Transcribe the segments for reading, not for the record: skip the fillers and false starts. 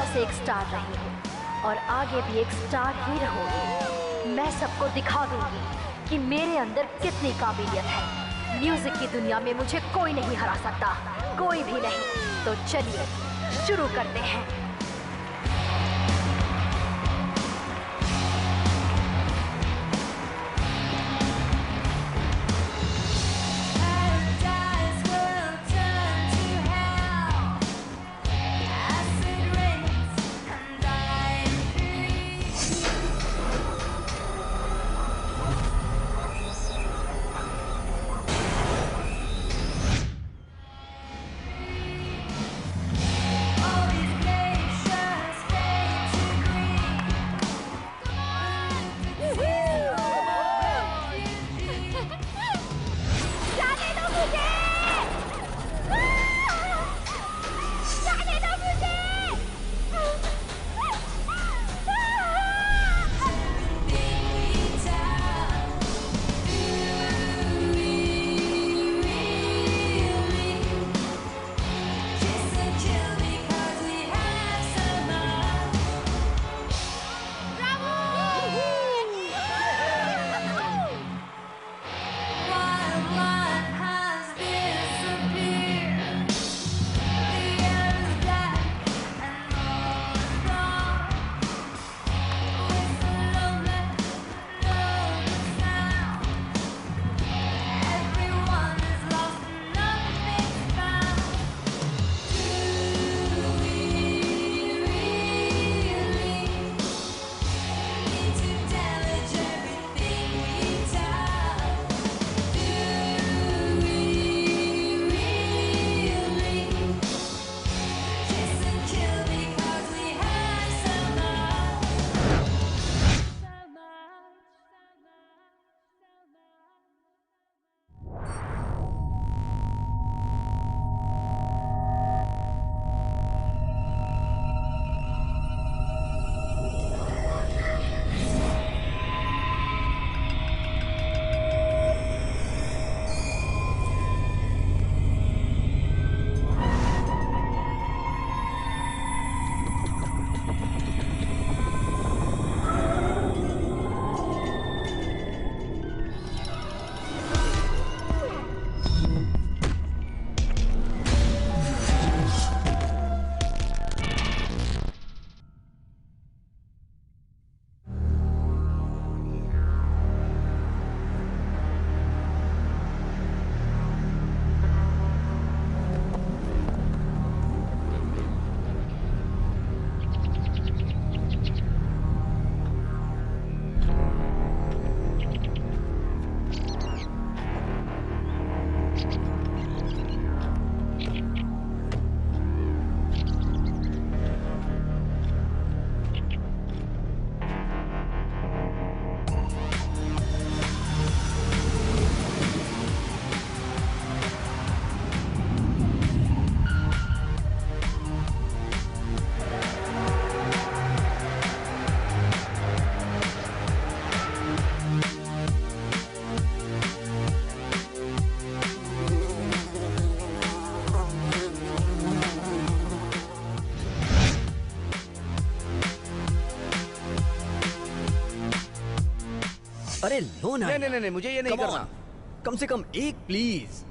से एक स्टार रही हूँ और आगे भी एक स्टार ही रहूंगी। मैं सबको दिखा दूंगी कि मेरे अंदर कितनी काबिलियत है। म्यूजिक की दुनिया में मुझे कोई नहीं हरा सकता, कोई भी नहीं। तो चलिए शुरू करते हैं। अरे लो ना। नहीं, मुझे ये नहीं करना। कम से कम एक प्लीज,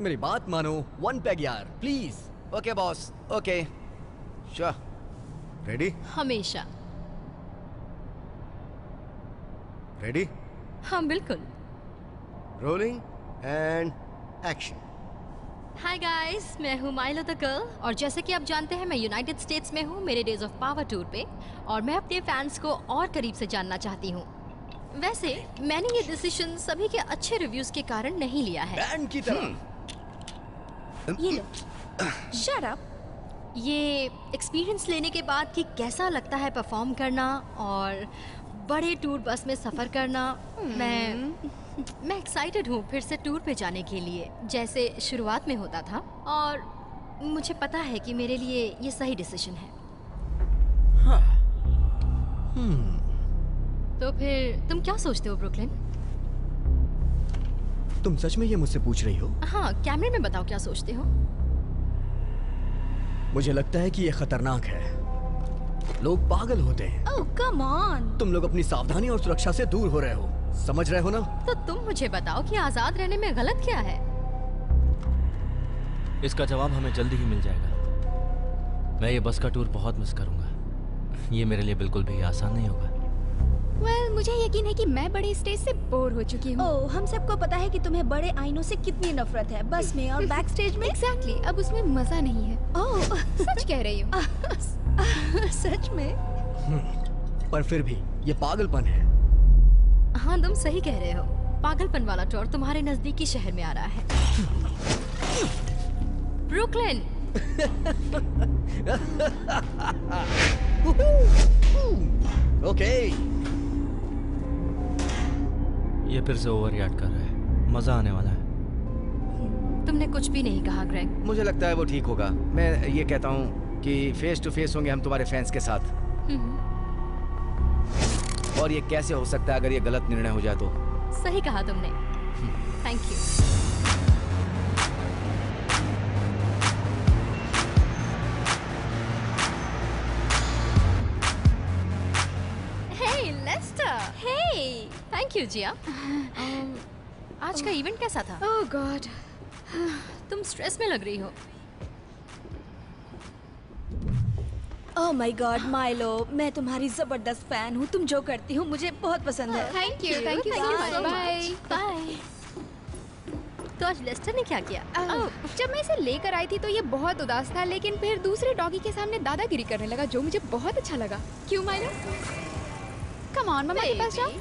मेरी बात मानो। 1 पैग यार please. Okay boss, okay sure. Ready? हमेशा। रेडी? हाँ बिल्कुल। Rolling and action. Hi guys, मैं हूँ माइलो द गर्ल और जैसे कि आप जानते हैं मैं यूनाइटेड स्टेट्स में हूँ मेरे डेज ऑफ पावर टूर पे, और मैं अपने फैंस को और करीब से जानना चाहती हूँ। वैसे मैंने ये डिसीजन सभी के अच्छे रिव्यूज के कारण नहीं लिया है। बैंड की तरह। ये लो। Shut up. ये एक्सपीरियंस लेने के बाद कि कैसा लगता है परफॉर्म करना और बड़े टूर बस में सफ़र करना, मैं एक्साइटेड हूँ फिर से टूर पे जाने के लिए, जैसे शुरुआत में होता था। और मुझे पता है कि मेरे लिए ये सही डिसीजन है। हाँ। तो फिर तुम क्या सोचते हो ब्रुकलिन? तुम सच में ये मुझसे पूछ रही हो? हाँ, कैमरे में बताओ क्या सोचते हो। मुझे लगता है कि ये खतरनाक है। लोग पागल होते हैं। ओह कम ऑन। तुम लोग अपनी सावधानी और सुरक्षा से दूर हो रहे हो, समझ रहे हो ना? तो तुम मुझे बताओ कि आजाद रहने में गलत क्या है? इसका जवाब हमें जल्दी ही मिल जाएगा। मैं ये बस का टूर बहुत मिस करूंगा। ये मेरे लिए बिल्कुल भी आसान नहीं होगा। मुझे यकीन है कि मैं बड़े स्टेज से बोर हो चुकी हूँ। ओह, हम सबको पता है कि तुम्हें बड़े आईनों से कितनी नफरत है, बस में और बैक स्टेज में। एग्जैक्टली, अब उसमें मजा नहीं है। ओह सच कह रही हूँ। सच में? पर फिर भी ये पागलपन है। हाँ, तुम सही कह रहे हो। पागलपन वाला टूर तुम्हारे नजदीकी शहर में आ रहा है। ब्रुकलिन। ओके। ये फिर से ओवर रिएक्ट कर रहा है। मजा आने वाला है। तुमने कुछ भी नहीं कहा ग्रेग। मुझे लगता है वो ठीक होगा। मैं ये कहता हूँ कि फेस टू फेस होंगे हम तुम्हारे फैंस के साथ। और ये कैसे हो सकता है अगर ये गलत निर्णय हो जाए तो? सही कहा तुमने। Thank you. Hey Lester. Hey, thank you Jiya. आज का इवेंट कैसा था? ओह गॉड, तुम स्ट्रेस में लग रही हो। ओह माय गॉड माइलो, मैं तुम्हारी जबरदस्त फैन हूँ। तुम जो करती हो मुझे बहुत पसंद है। Thank you so much. Bye bye. तो आज लेस्टर ने क्या किया? जब मैं इसे लेकर आई थी तो ये बहुत उदास था, लेकिन फिर दूसरे डॉगी के सामने दादागिरी करने लगा, जो मुझे बहुत अच्छा लगा। क्यों माइलो? कम ऑन, मम्मा के पास जाओ।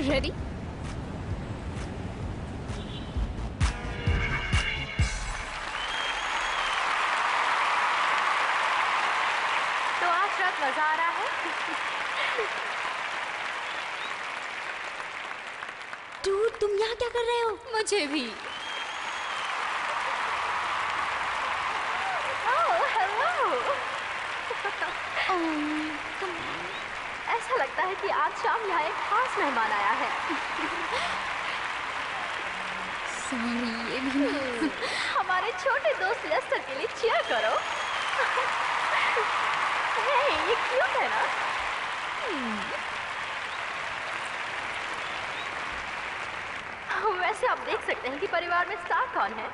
रेडी? तो आज रात मजा आ रहा है? डूड, तुम यहाँ क्या कर रहे हो? मुझे भी। Oh hello. ऐसा लगता है कि आज शाम यहाँ एक खास मेहमान आया है। सॉरी, ये भी हमारे छोटे दोस्त लेस्टर के लिए चीयर करो। हे, ये क्यूट है ना? वैसे आप देख सकते हैं कि परिवार में स्टार कौन है।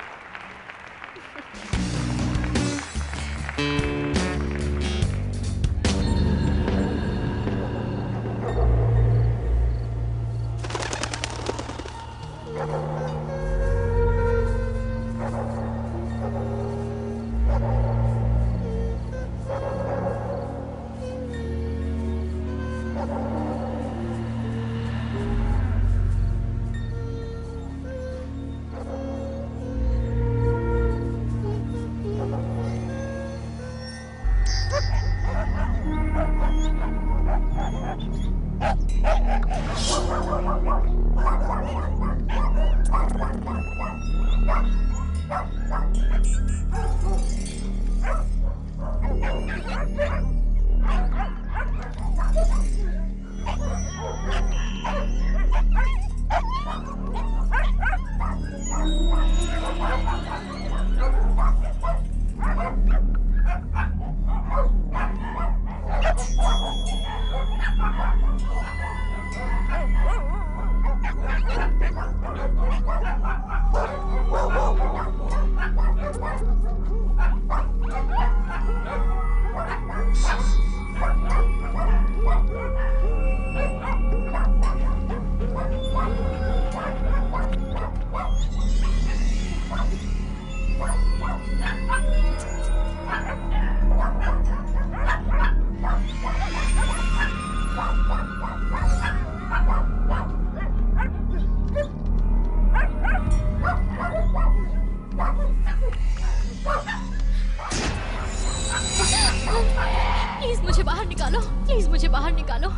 प्लीज मुझे बाहर निकालो, प्लीज मुझे बाहर निकालो,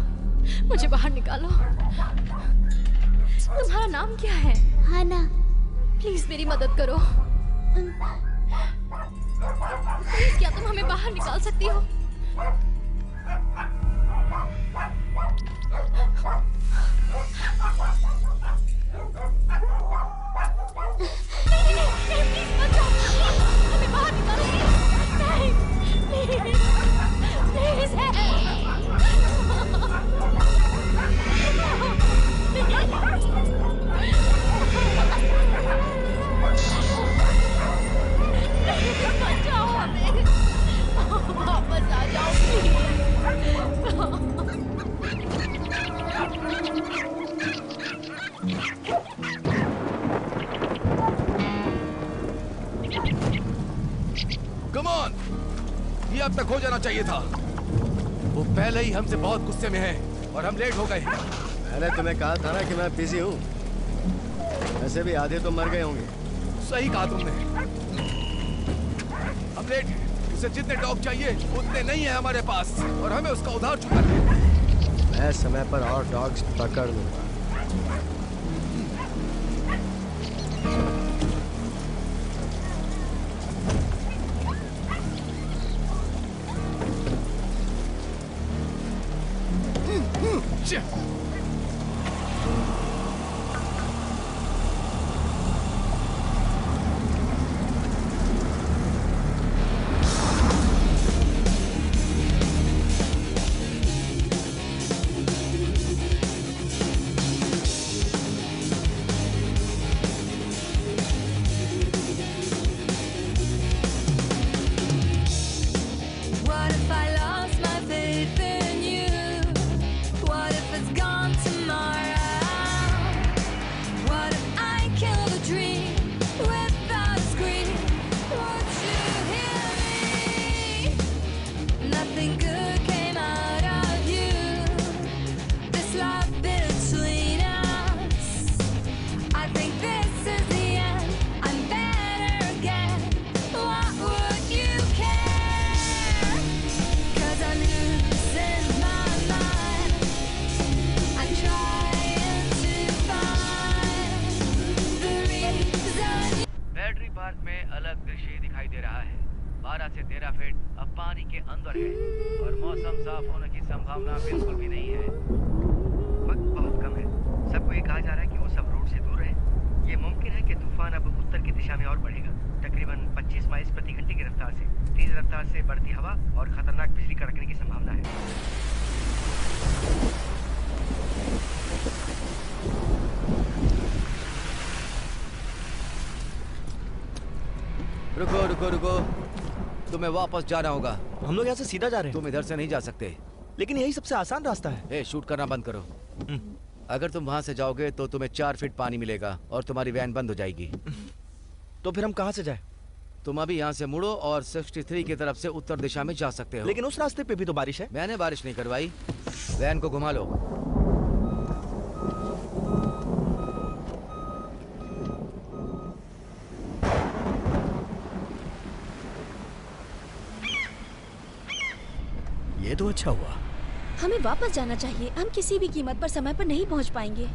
मुझे बाहर निकालो। तुम्हारा नाम क्या है? हाना। प्लीज मेरी मदद करो। प्लीज क्या तुम हमें बाहर निकाल सकती हो? अब तक हो जाना चाहिए था। वो पहले ही हमसे बहुत गुस्से में है और हम लेट हो गए। मैंने तुम्हें कहा था ना कि मैं बिजी हूँ। वैसे भी आधे तो मर गए होंगे। सही कहा तुमने। हम लेट हैं। उसे जितने डॉग चाहिए उतने नहीं है हमारे पास और हमें उसका उधार चुकाना है। मैं समय पर और डॉग्स पकड़ लूंगा। रुको। तुम्हें वापस जाना होगा। हम लोग यहाँ से सीधा जा रहे हैं। तुम इधर से नहीं जा सकते। लेकिन यही सबसे आसान रास्ता है। शूट करना बंद करो। अगर तुम वहां से जाओगे तो तुम्हें 4 फीट पानी मिलेगा और तुम्हारी वैन बंद हो जाएगी। तो फिर हम कहाँ से जाए? तुम अभी यहाँ से मुड़ो और 63 की तरफ से उत्तर दिशा में जा सकते हो। लेकिन उस रास्ते पे भी तो बारिश है। मैंने बारिश नहीं करवाई। वैन को घुमा लो। ये तो अच्छा हुआ। हमें वापस जाना चाहिए। हम किसी भी कीमत पर समय पर नहीं पहुंच पाएंगे।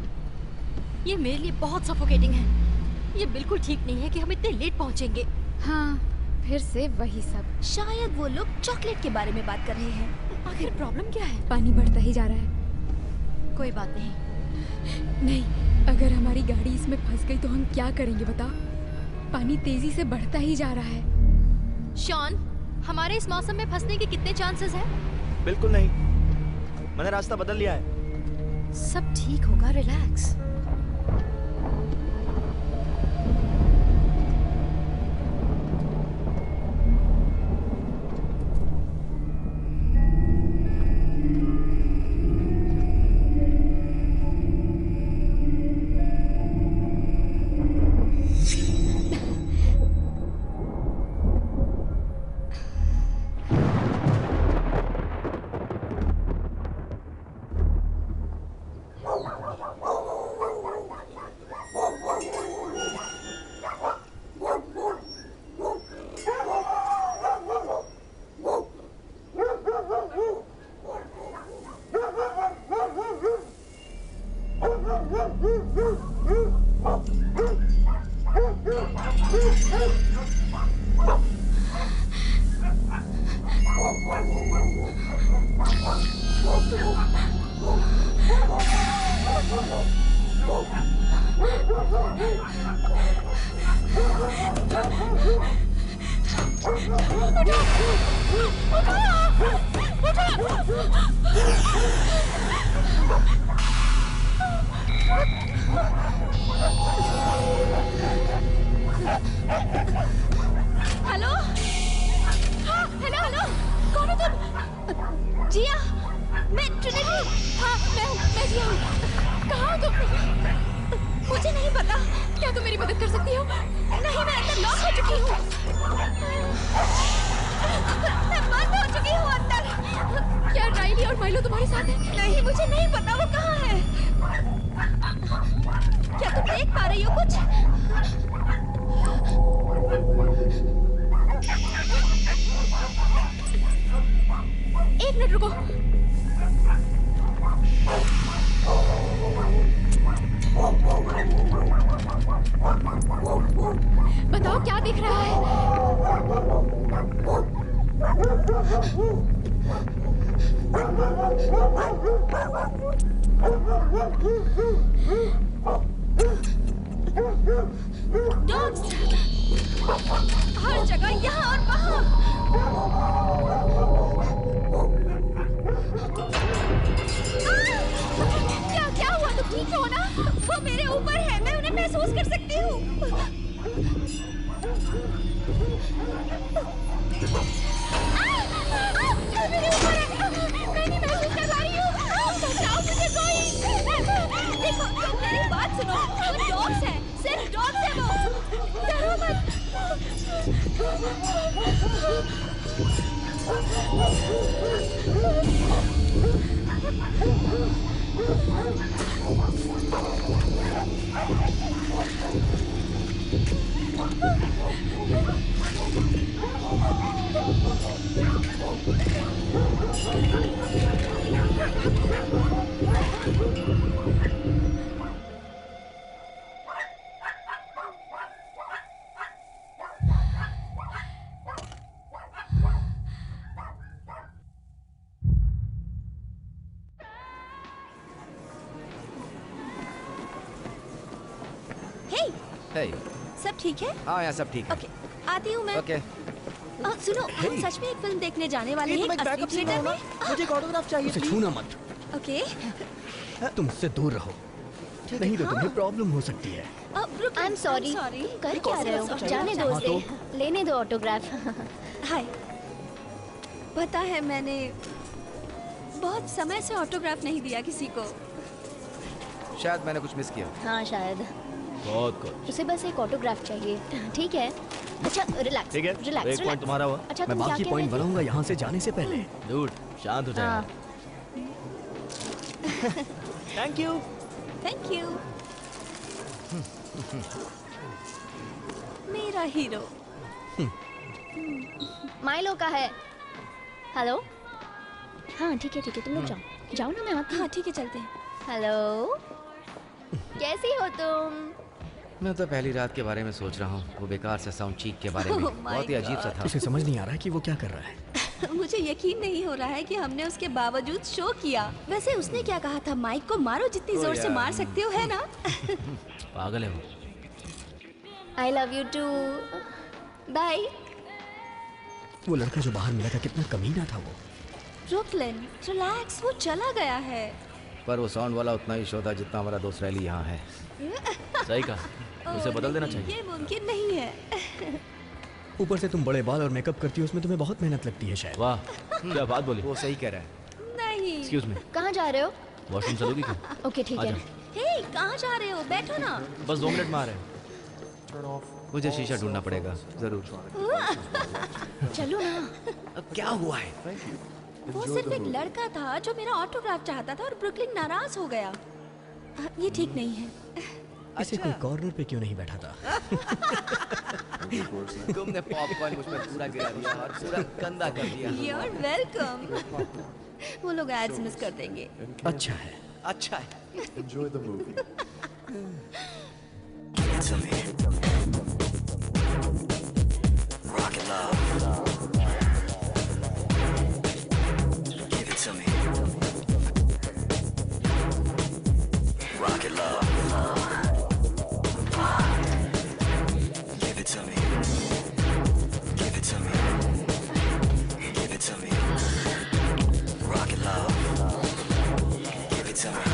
ये मेरे लिए बहुत सफोकेटिंग है। ये बिल्कुल ठीक नहीं है कि हम इतने लेट पहुंचेंगे। हाँ, फिर से वही सब। शायद वो लोग चॉकलेट के बारे में बात कर रहे हैं। आखिर प्रॉब्लम क्या है? पानी बढ़ता ही जा रहा है। कोई बात नहीं। नहीं, अगर हमारी गाड़ी इसमें फंस गई तो हम क्या करेंगे बता? पानी तेजी से बढ़ता ही जा रहा है। शॉन, हमारे इस मौसम में फंसने के कितने चांसेस हैं? बिल्कुल नहीं। मैंने रास्ता बदल लिया है। सब ठीक होगा, रिलैक्स। हेलो? हाँ, हेलो, कौन हो तुम? जिया, मैं ट्रिनिटी। हाँ, मैं जिया हूँ। कहाँ हो तुम? मुझे नहीं पता। क्या तुम मेरी मदद कर सकती हो? नहीं, मैं अंदर लॉक हो चुकी हूँ। मैं बंद हो चुकी हूँ अंदर। क्या राइली और माइलो तुम्हारे साथ हैं? नहीं, मुझे नहीं पता वो कहाँ है। क्या तुम देख पा रही हो कुछ? एक मिनट रुको। बताओ क्या दिख रहा है? डॉग्स हर जगह, यहाँ और वहाँ। क्या हुआ? तुम ठीक हो ना? वो मेरे ऊपर है, मैं उन्हें महसूस कर सकती हूँ। मेरे ऊपर है, मैं नहीं महसूस कर पा रही हूँ। बचाओ मुझे कोई। देखो, मेरी बात सुनो, वो डॉग्स हैं, सिर्फ डॉग्स हैं वो। डरो मत। Hey, सब ठीक है? हाँ यहाँ सब ठीक है। ओके, आती हूँ मैं। ओके। सुनो, हम सच में एक फिल्म देखने जाने वाले हैं, असली थिएटर में। मुझे एक ऑटोग्राफ चाहिए। उसे छूना मत। ओके। तुम उससे दूर रहो, नहीं तो तुम्हें प्रॉब्लम हो सकती है। I am sorry. कर क्या रहे हो? जाने दो उसे, लेने दो ऑटोग्राफ। हाय, पता है मैंने बहुत समय से ऑटोग्राफ नहीं दिया किसी को। शायद मैंने कुछ मिस किया। हाँ शायद। बहुत कुछ। उसे बस एक ऑटोग्राफ चाहिए। ठीक है। अच्छा रिलैक्स। ठीक है, रिलैक्स। एक पॉइंट तुम्हारा हुआ। अच्छा मैं तुम क्या बाकी कह पॉइंट रहे थे? बनाऊंगा यहाँ से जाने से पहले। डूड शांत हो हाँ। जाए। Thank you. Thank you. मेरा हीरो। माइलो का है। हेलो। हाँ ठीक है तुम लोग जाओ जाओ ना, मैं आती हूँ। हाँ ठीक है, चलते हैं। हेलो, कैसी हो तुम? मैं तो पहली रात के बारे में सोच रहा हूँ, वो बेकार सा साउंड चीक के बारे में। Oh my बहुत ही अजीब सा था। उसे समझ नहीं आ रहा है कि वो क्या कर रहा है। मुझे यकीन नहीं हो रहा है कि हमने उसके बावजूद शो किया। वैसे उसने क्या कहा था? माइक को मारो जितनी जोर से मार सकते हो, है ना? पागल है वो। I love you too. Bye. वो लड़का जो बाहर मिला था कितना कमीना था वो। ब्रुकलिन, रिलैक्स, वो चला गया है। पर वो साउंड वाला उतना ही शो था जितना हमारा दोस्त रैली यहाँ है। सही कहा, उसे बदल देना चाहिए। ये मुमकिन नहीं है। ऊपर से तुम बड़े बाल और मेकअप करती हो, उसमें तुम्हें बहुत मेहनत लगती है शायद। वाह क्या बात बोली। वो सही कह रहा है। नहीं। एक्सक्यूज मी, कहाँ जा रहे हो? वॉशरूम चलोगी क्या? ओके ठीक है। आजा। हे, कहाँ जा रहे हो? बैठो ना। बस 2 मिनट में आ रहे हैं। मुझे शीशा ढूंढना पड़ेगा जरूर। चलो ना। अब क्या हुआ है? वो सिर्फ एक लड़का था जो मेरा ऑटोग्राफ चाहता था और ब्रुकलिन नाराज हो गया। ये ठीक नहीं है। इसे कोई कॉर्नर पे क्यों नहीं बैठा था? तुमने पॉपकॉर्न मुझ पे पूरा गिरा दिया और पूरा गंदा कर दिया। You're welcome। वो लोग एड्स मिस कर देंगे। अच्छा है। अच्छा है। Enjoy the movie. Rocket love. Give it to me. Rocket love. Give it to me. Give it to me. Give it to me. Rocket love. Give it to me.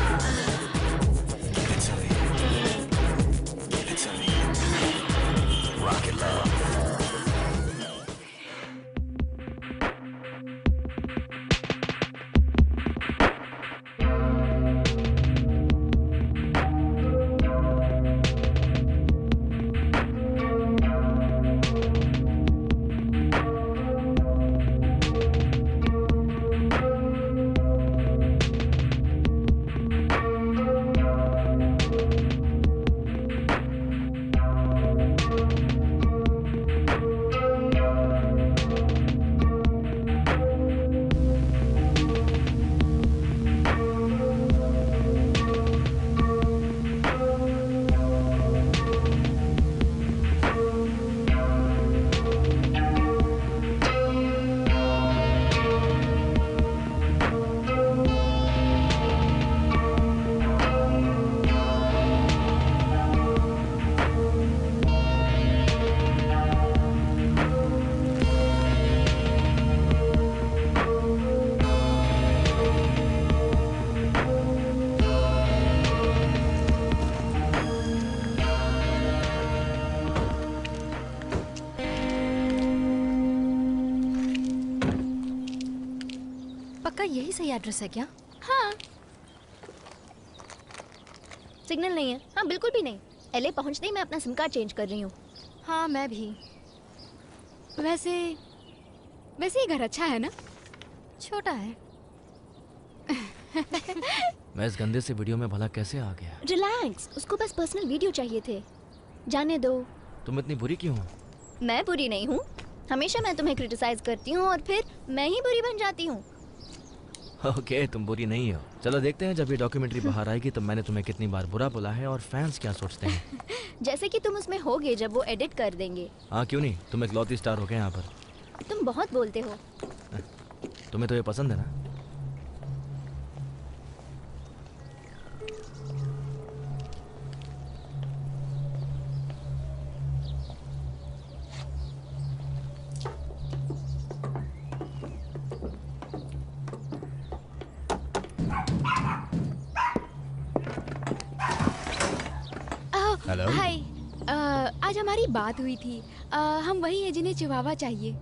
Give it to me. Give it to me. Rocket love. सही address है क्या? हाँ। Signal नहीं है। हाँ बिल्कुल भी नहीं। एलए पहुंचते ही मैं अपना सिम कार्ड चेंज कर रही हूँ। हाँ मैं भी। वैसे ये घर अच्छा है ना? छोटा है। मैं इस गंदे से वीडियो में भला कैसे आ गया? रिलैक्स, उसको बस पर्सनल वीडियो चाहिए थे। जाने दो। तुम इतनी बुरी क्यों हो? मैं बुरी नहीं हूँ। हमेशा मैं तुम्हें क्रिटिसाइज करती हूँ और फिर मैं ही बुरी बन जाती हूँ। ओके, तुम बुरी नहीं हो। चलो देखते हैं जब ये डॉक्यूमेंट्री बाहर आएगी तो मैंने तुम्हें कितनी बार बुरा बोला है और फैंस क्या सोचते हैं। जैसे कि तुम उसमें होगे जब वो एडिट कर देंगे। हाँ क्यों नहीं, तुम एक लौती स्टार हो गए यहाँ पर। तुम बहुत बोलते हो। तुम्हें तो ये पसंद है ना? हेलो। हाय। आज हमारी बात हुई थी। हम वही हैं जिन्हें चिवावा चाहिए।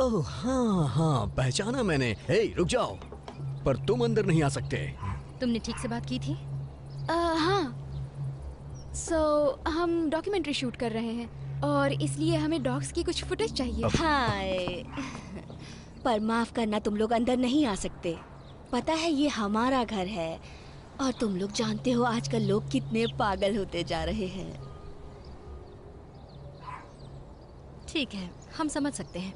ओह हाँ हाँ, पहचाना मैंने। हे रुक जाओ, पर तुम अंदर नहीं आ सकते। तुमने ठीक से बात की थी? हाँ। हम डॉक्यूमेंट्री शूट कर रहे हैं और इसलिए हमें डॉग्स की कुछ फुटेज चाहिए। हाय, पर माफ करना, तुम लोग अंदर नहीं आ सकते। पता है ये हमारा घर है और तुम लोग जानते हो आजकल लोग कितने पागल होते जा रहे हैं। ठीक है, हम समझ सकते हैं।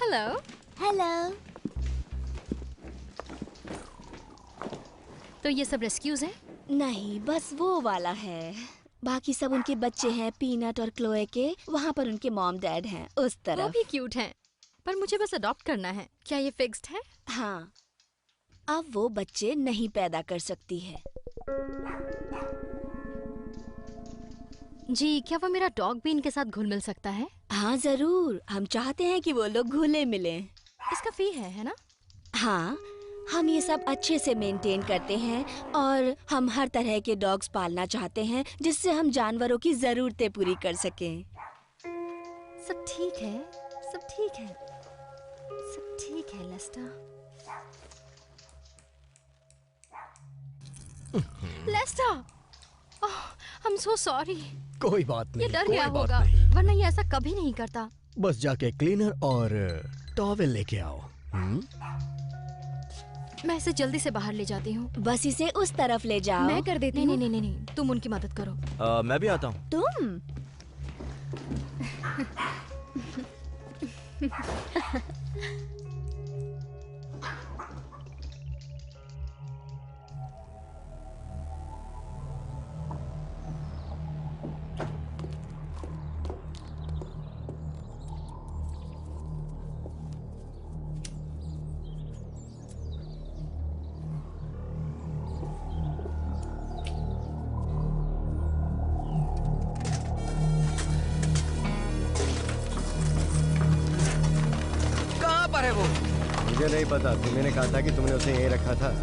हेलो। हेलो। तो ये सब रेस्क्यूज हैं? नहीं, बस वो वाला है। बाकी सब उनके बच्चे हैं, पीनट और क्लोए के। वहाँ पर उनके मॉम डैड हैं उस वो तरफ। भी क्यूट हैं, पर मुझे बस अडॉप्ट करना है। क्या ये फिक्स्ड है? हाँ, अब वो बच्चे नहीं पैदा कर सकती है। जी, क्या वो मेरा डॉग भी इनके साथ घुल मिल सकता है? हाँ जरूर, हम चाहते हैं कि वो लोग घुले मिलें। इसका फी है ना? हाँ, हम ये सब अच्छे से मेंटेन करते हैं और हम हर तरह के डॉग्स पालना चाहते हैं जिससे हम जानवरों की जरूरतें पूरी कर सकें। सब ठीक है, सब ठीक है, सब ठीक है Lester. Lester, I'm so sorry। कोई बात नहीं, ये डर कोई गया बात होगा, नहीं। वरना ये ऐसा कभी नहीं करता। बस जाके क्लीनर और टॉवेल लेके आओ। मैं इसे जल्दी से बाहर ले जाती हूँ। बस इसे उस तरफ ले जाओ। मैं कर देती हूँ। नहीं, तुम उनकी मदद करो। मैं भी आता हूँ। तुम है वो? मुझे नहीं पता, तुम्हें कहा था कि तुमने उसे यहीं रखा था।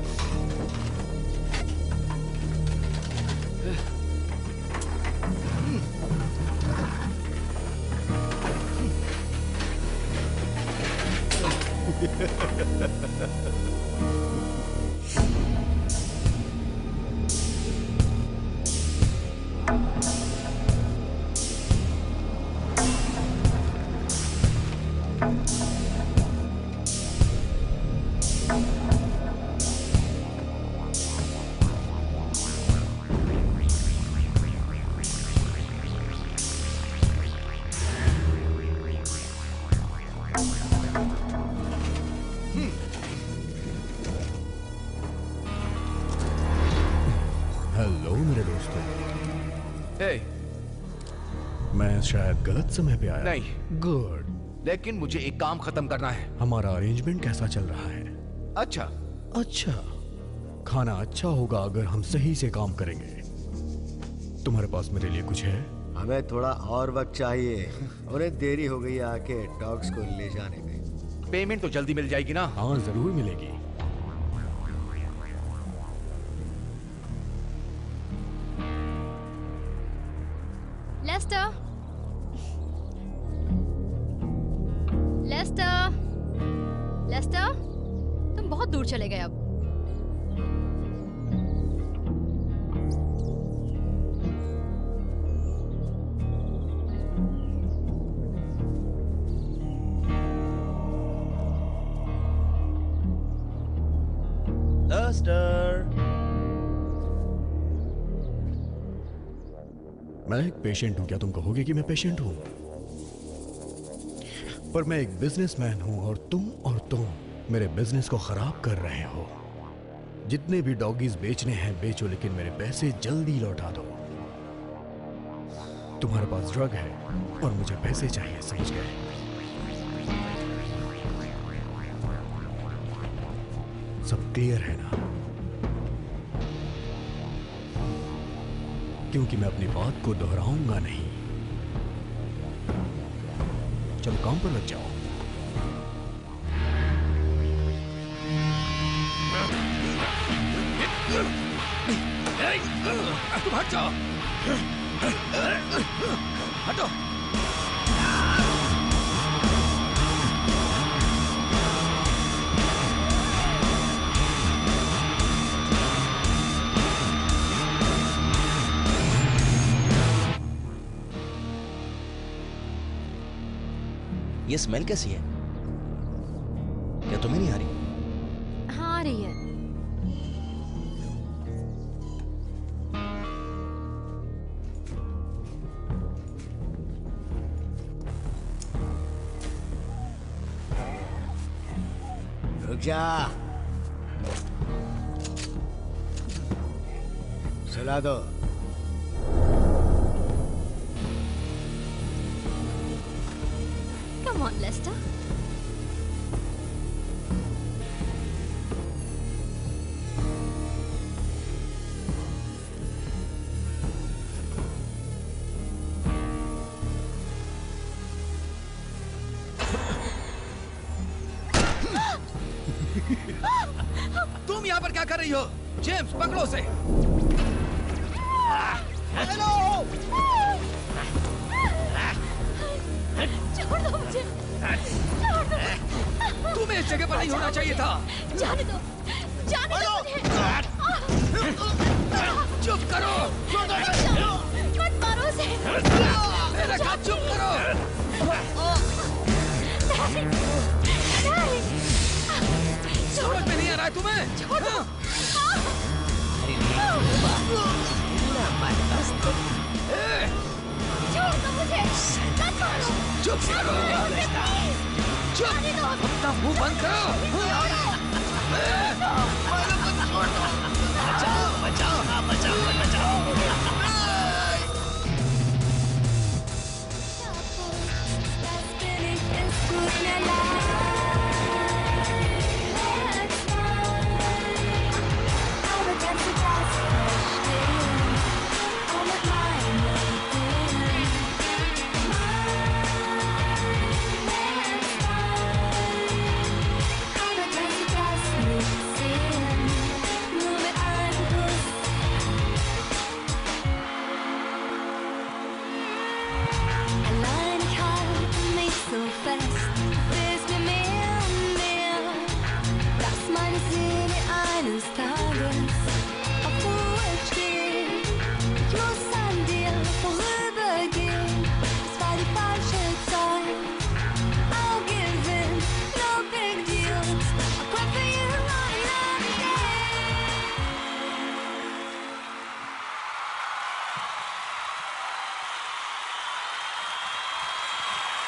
हेलो मेरे दोस्तों। हे, मैं शायद गलत समय पे आया। नहीं। गुड। लेकिन मुझे एक काम खत्म करना है। हमारा अरेंजमेंट कैसा चल रहा है? अच्छा। अच्छा, खाना अच्छा होगा अगर हम सही से काम करेंगे। तुम्हारे पास मेरे लिए कुछ है? हमें थोड़ा और वक्त चाहिए। उन्हें देरी हो गई है आके डॉग्स को ले जाने में। पेमेंट तो जल्दी मिल जाएगी ना? हाँ जरूर मिलेगी। लेस्टर, लेस्टर, लेस्टर, तुम बहुत दूर चले गए अब। लेस्टर, मैं एक पेशेंट हूं, क्या तुम कहोगे कि मैं पेशेंट हूं? पर मैं एक बिजनेसमैन हूं और तुम मेरे बिजनेस को खराब कर रहे हो। जितने भी डॉगीज बेचने हैं बेचो, लेकिन मेरे पैसे जल्दी लौटा दो। तुम्हारे पास ड्रग है और मुझे पैसे चाहिए, समझ गए? सब क्लियर है ना? क्योंकि मैं अपनी बात को दोहराऊंगा नहीं। चलो काम पर लग जाओ। तुम हट जाओ, हटो। ये स्मेल कैसी है? क्या तुम्हें नहीं आ रही? हाँ आ रही है। रुक जा, सुला दो। Come on, Lester. तुम यहाँ पर क्या कर रही हो? जेम्स, पकड़ो उसे। हेलो! छोड़ दो मुझे, छोड़ दो। तुम्हें इस जगह पर नहीं होना चाहिए था। जाने दो, जाने दो मुझे। चुप करो। मत मारो उसे। मेरे साथ चुप करो। समझ में नहीं आ रहा है तुम्हें? छोड़ दो। छोड़ दो मुझे, मत मारो। चुप करो। चुप। अपना मुंह बंद करो। बचाओ बचाओ, हाँ बचाओ बचाओ।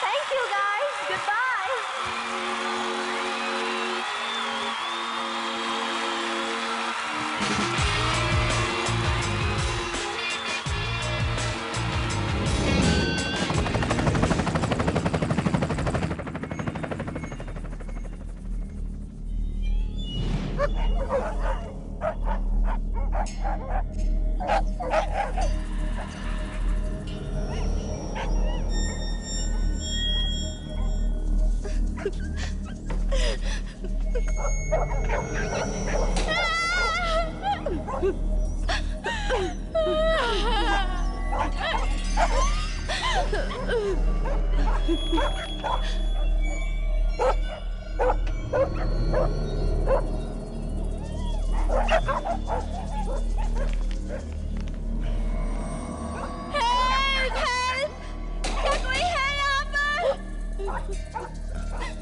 Thank you guys. Goodbye.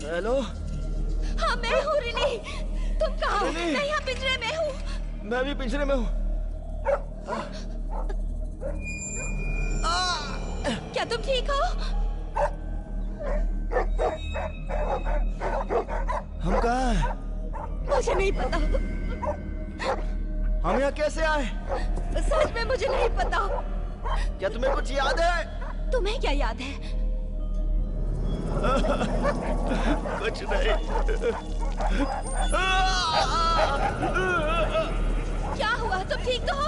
Hello. हाँ मैं हूँ रिनी। तुम कहाँ हो? मैं यहाँ पिंजरे में हूँ। मैं भी पिंजरे में हूँ। क्या तुम ठीक हो? हम कहाँ हैं? मुझे नहीं पता। हम यहाँ कैसे आए? सच में मुझे नहीं पता। क्या तुम्हें कुछ याद है? तुम्हें क्या याद है? कुछ नहीं। क्या हुआ? तुम ठीक तो हो?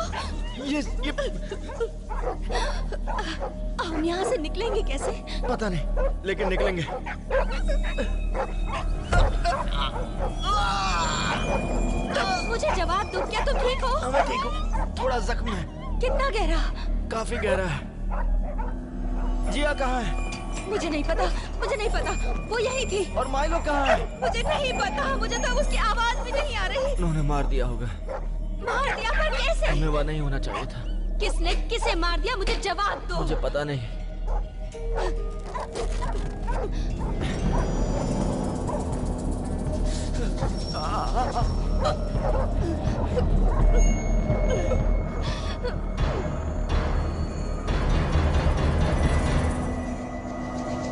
ये हम यहाँ से निकलेंगे कैसे? पता नहीं, लेकिन निकलेंगे। मुझे जवाब दो, क्या तुम ठीक हो? मैं ठीक हूँ, थोड़ा जख्म है। कितना गहरा? काफी गहरा है। जिया कहाँ है? मुझे नहीं पता, मुझे नहीं पता। वो यही थी। और माइलो कहाँ है? मुझे नहीं पता, मुझे तो उसकी आवाज भी नहीं आ रही। उन्होंने मार दिया होगा। मार दिया? पर कैसे? हमें वहाँ नहीं होना चाहिए था। किसने किसे मार दिया? मुझे जवाब दो। मुझे पता नहीं।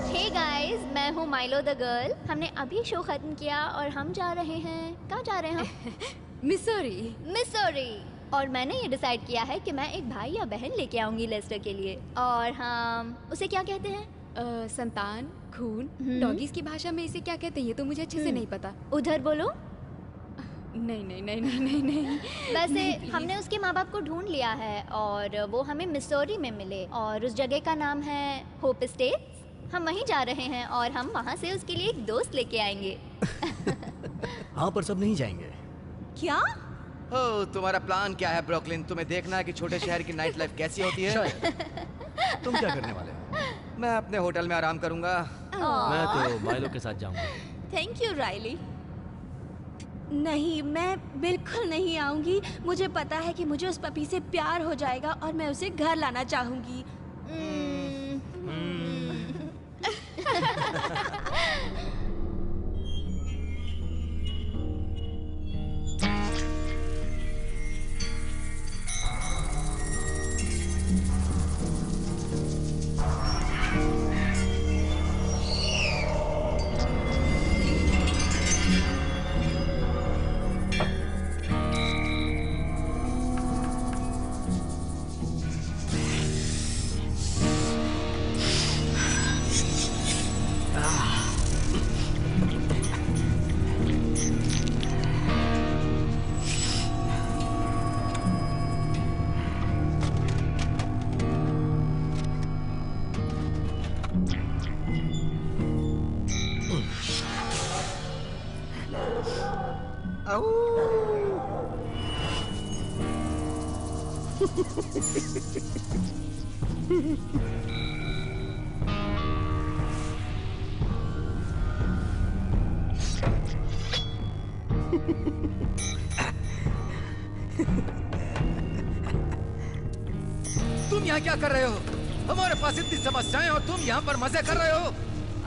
हे गाइस, मैं हूँ माइलो द गर्ल। हमने अभी शो खत्म किया और हम जा रहे हैं, कहाँ जा रहे हैं हम? मिसौरी। मिसौरी। और मैंने ये डिसाइड किया है कि मैं एक भाई या बहन लेके आऊंगी लेस्टर के लिए। और हम उसे क्या कहते हैं? संतान, खून। डॉगीज की भाषा में इसे क्या कहते हैं ये तो मुझे अच्छे से नहीं पता। उधर बोलो। नहीं नहीं नहीं नहीं नहीं नहीं। वैसे नहीं, हमने उसके माँ बाप को ढूंढ लिया है और वो हमें मिसौरी में मिले और उस जगह का नाम है होप स्टेट्स। हम वहीं जा रहे हैं और हम वहाँ से उसके लिए एक दोस्त लेके आएंगे। हाँ पर सब नहीं जाएंगे। क्या? ओह, तुम्हारा प्लान क्या है ब्रुकलिन? तुम्हें देखना है कि छोटे शहर की नाइट लाइफ कैसी होती है? तुम क्या करने वाले हो? मैं अपने होटल में आराम करूंगा। मैं तो माइलो के साथ जाऊंगा। Thank you really. नहीं, मैं बिल्कुल नहीं आऊंगी। मुझे पता है कि मुझे उस पपी से प्यार हो जाएगा और मैं उसे घर लाना चाहूंगी। तुम यहाँ क्या कर रहे हो? हमारे पास इतनी समस्याएं और तुम यहाँ पर मजे कर रहे हो?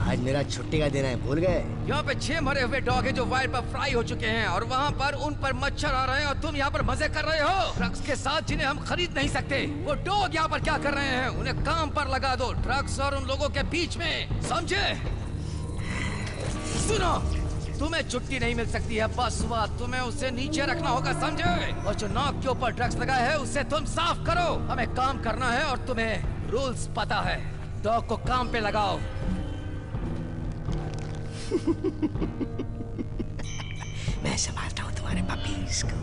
आज मेरा छुट्टी का दिन है, भूल गए? यहाँ पे 6 मरे हुए डॉग हैं जो वायर पर फ्राई हो चुके हैं और वहाँ पर उन पर मच्छर आ रहे हैं और तुम यहाँ पर मजे कर रहे हो ड्रग्स के साथ जिन्हें हम खरीद नहीं सकते। वो डॉग यहाँ पर क्या कर रहे हैं? उन्हें काम पर लगा दो, ड्रग्स और उन लोगों के बीच में, समझे? सुनो, तुम्हें छुट्टी नहीं मिल सकती है, बस हुआ। तुम्हें उसे नीचे रखना होगा, समझे? और जो नाक के ऊपर ड्रग्स लगा है उसे तुम साफ करो। हमें काम करना है और तुम्हें रूल्स पता है। डॉग को काम पे लगाओ। मैं संभालता हूँ तुम्हारे पपीज को।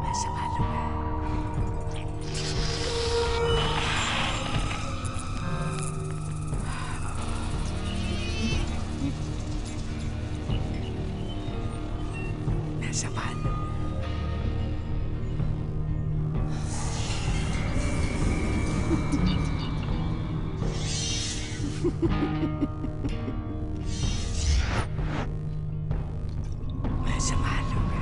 मैं संभालूंगा। मैं संभाल लूंगा।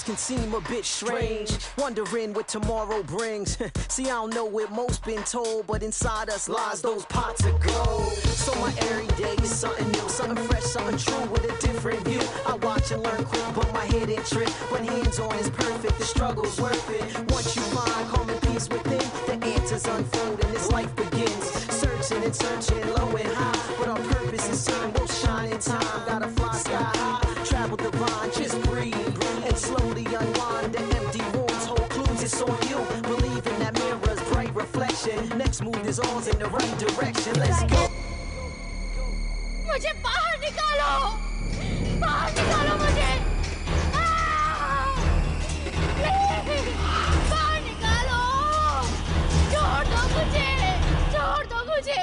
Can seem a bit strange, wondering what tomorrow brings. See, I don't know what most been told, but inside us lies those pots of gold. So my every day is something new, something fresh, something true with a different view. I watch and learn quick, but my head ain't trip. When hands-on is perfect, the struggle's worth it. Once you find calm and peace within, the answers unfold and this life begins. Searching and searching, low and high, but our purpose is certain, we'll shine in time. Gotta fly sky high, travel divine, just breathe. And slowly unwind the empty rooms, hold clues, it's on you. Believe in that mirror's bright reflection. Next move is ours in the right direction. Let's go. मुझे बाहर निकालो, बाहर निकालो मुझे। Please, बाहर निकालो। छोड़ दो मुझे, छोड़ दो मुझे।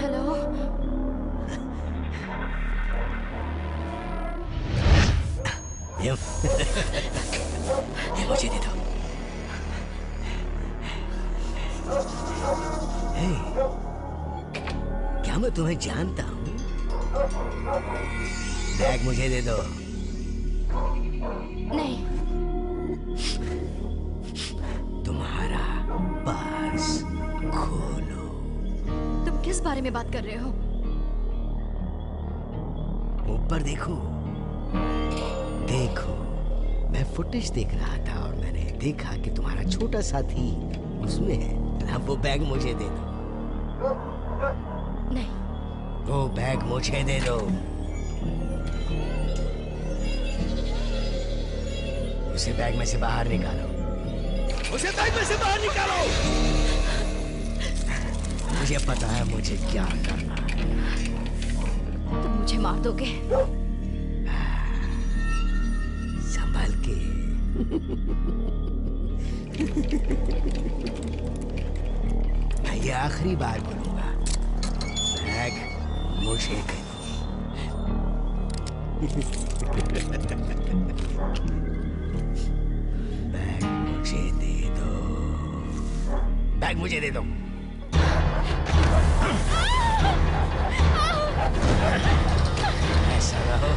हेलो ये मुझे दे दो। हे, क्या मैं तुम्हें जानता हूँ? बैग मुझे दे दो। नहीं। तुम्हारा पास खोलो। तुम किस बारे में बात कर रहे हो? ऊपर देखो, देखो। मैं फुटेज देख रहा था और मैंने देखा कि तुम्हारा छोटा साथी उसमें है। अब वो बैग मुझे दे दो। नहीं। वो बैग मुझे दे दो। उसे बैग में से बाहर निकालो। उसे बैग में से बाहर निकालो। मुझे पता है मुझे क्या करना है। तुम मुझे मार दोगे? संभल के। मैं ये आखिरी बार बोलूंगा, बैग मुझे दे दो। बैग मुझे दे दो। बैग मुझे दे दो। ऐसा रहो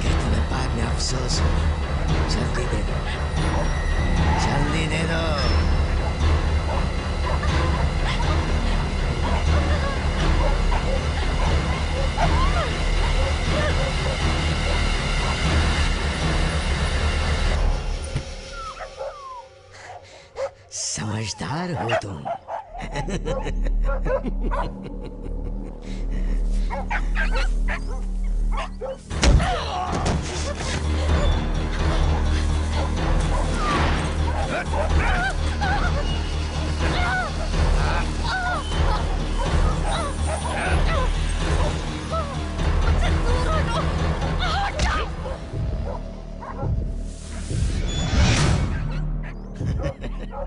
कि तुम्हें बाद में अफसोस हो। जल्दी दे दो, जल्दी दे दो। समझदार हो तुम।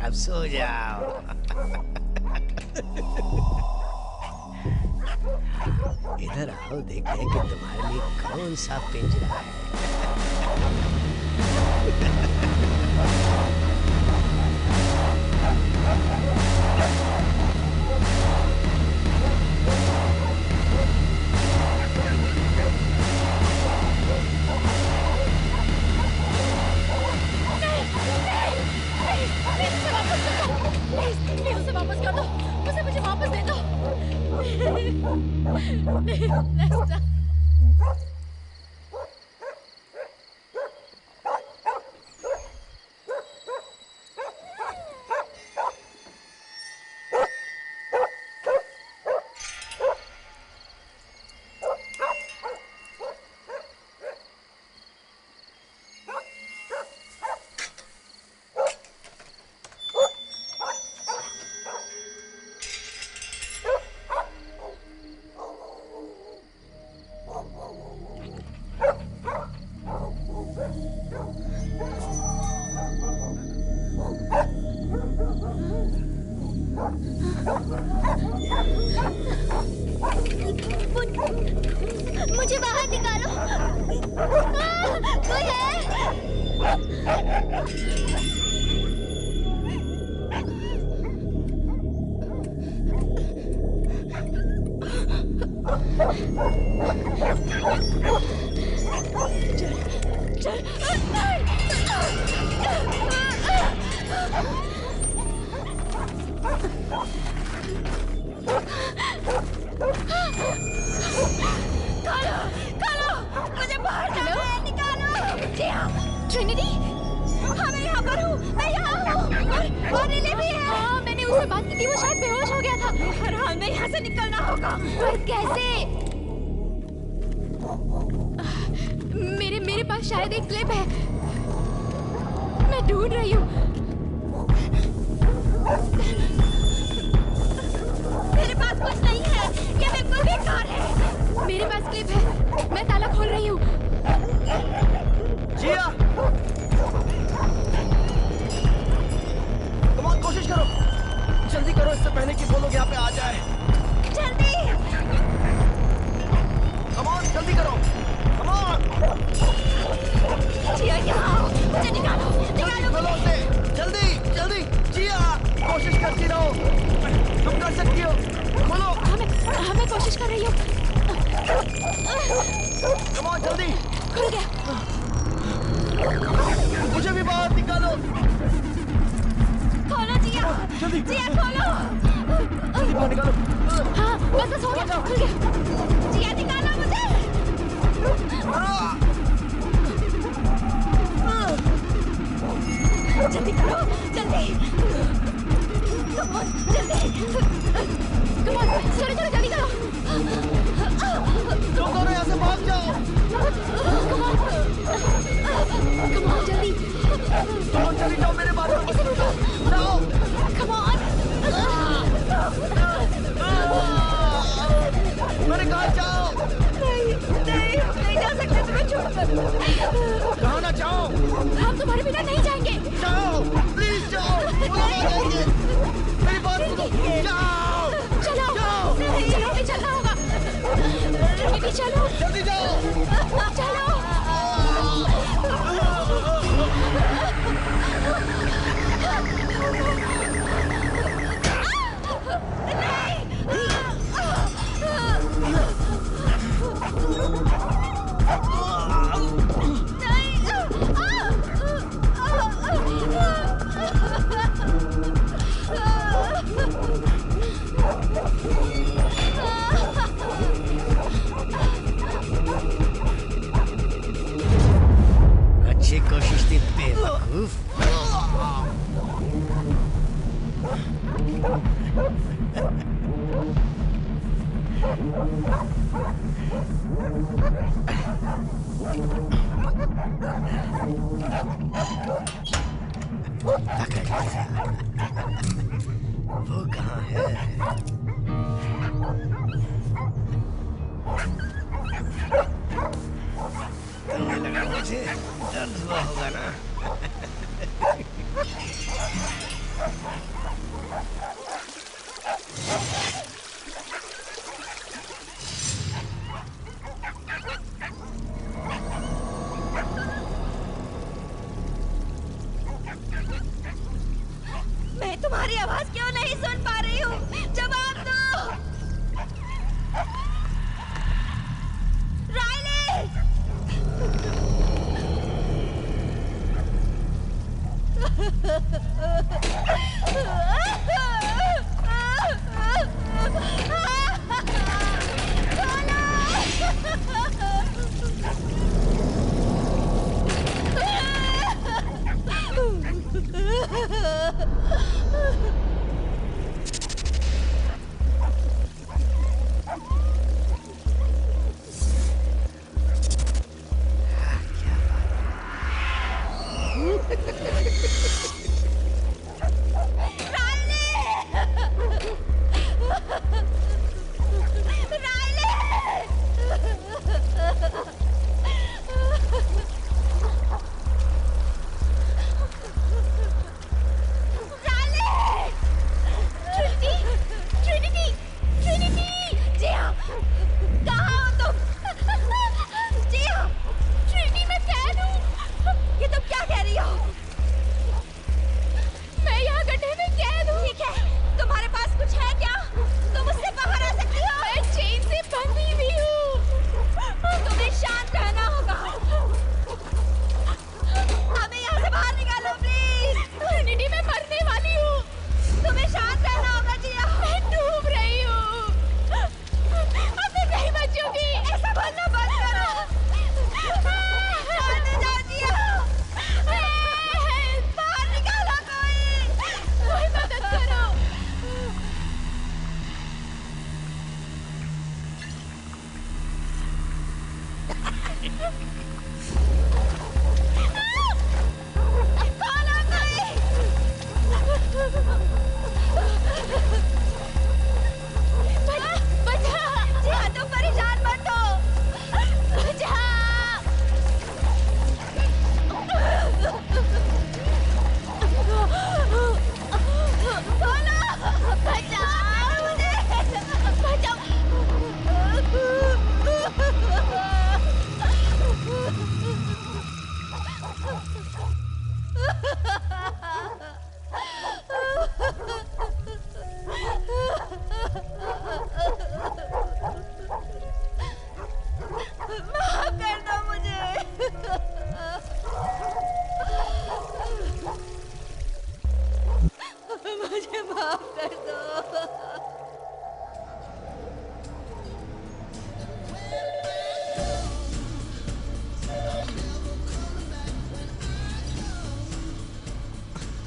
अब सो जाओ। इधर आओ, देखते हैं कि तुम्हारे लिए कौन सा पिंजरा है। उसे वापस कर दो। उसे मुझे वापस दे दो। मुझे बाहर निकालो। कोई है? मुझे बाहर जाना है, निकालो। ट्रिनिटी, हाँ मैं यहाँ पर हूँ, मैं यहाँ हूँ। और लिली भी है। हाँ मैंने उससे बात की थी, वो शायद बेहोश हो गया था। हर हाल में यहाँ से निकलना होगा। पर कैसे? मेरे पास शायद एक क्लिप है, मैं ढूंढ रही हूँ। मेरे पास कुछ नहीं है, ये बिल्कुल बेकार है। मेरे पास क्लिप है, मैं ताला खोल रही हूँ। जिया, तुम और कोशिश करो, जल्दी करो इससे पहले कि वो लोग यहाँ पे आ जाए। जल्दी। कम ऑन, जल्दी करो। Come on. जिया यहाँ आओ, मुझे निकालो, निकालो मुझे। जल्दी, जल्दी, जिया, कोशिश करती रहो, तुम कर सकती हो। खोलो। हाँ मैं कोशिश कर रही हूँ। कम ऑन, जल्दी। खुल गया। मुझे भी बाहर निकालो। खोलो जिया, जल्दी। जिया खोलो। जल्दी बाहर निकालो। हाँ बस हो गया, खुल गया। जिया निकालो मुझे। जल्दी करो, जल्दी। कम ऑन, जल्दी। कम ऑन, चलो जल्दी करो। तुम दोनों यहाँ से भाग जाओ। Come on. तुम लोग चली जाओ, मेरे बात मत सुनो। जाओ। Come on. मैंने कहा जाओ। नहीं जा सकते तुम्हें छोड़कर। कहाँ ना जाओ। हम तुम्हारे बिना नहीं जाएंगे। जाओ, प्लीज जाओ। वो लोग आ जाएंगे। मेरी बात सुनो। जाओ। चलो। जाओ। चलो, अभी चलना होगा। ट्रिनिटी चलो। जल्दी जाओ। चलो। अच्छी कोशिश थी बेवकूफ। वो कहाँ है? तुम्हें लगा मुझे दर्द हुआ होगा ना? मैं तुम्हारी आवाज क्यों नहीं सुन पा रही हूँ? जवाब दो। राइली!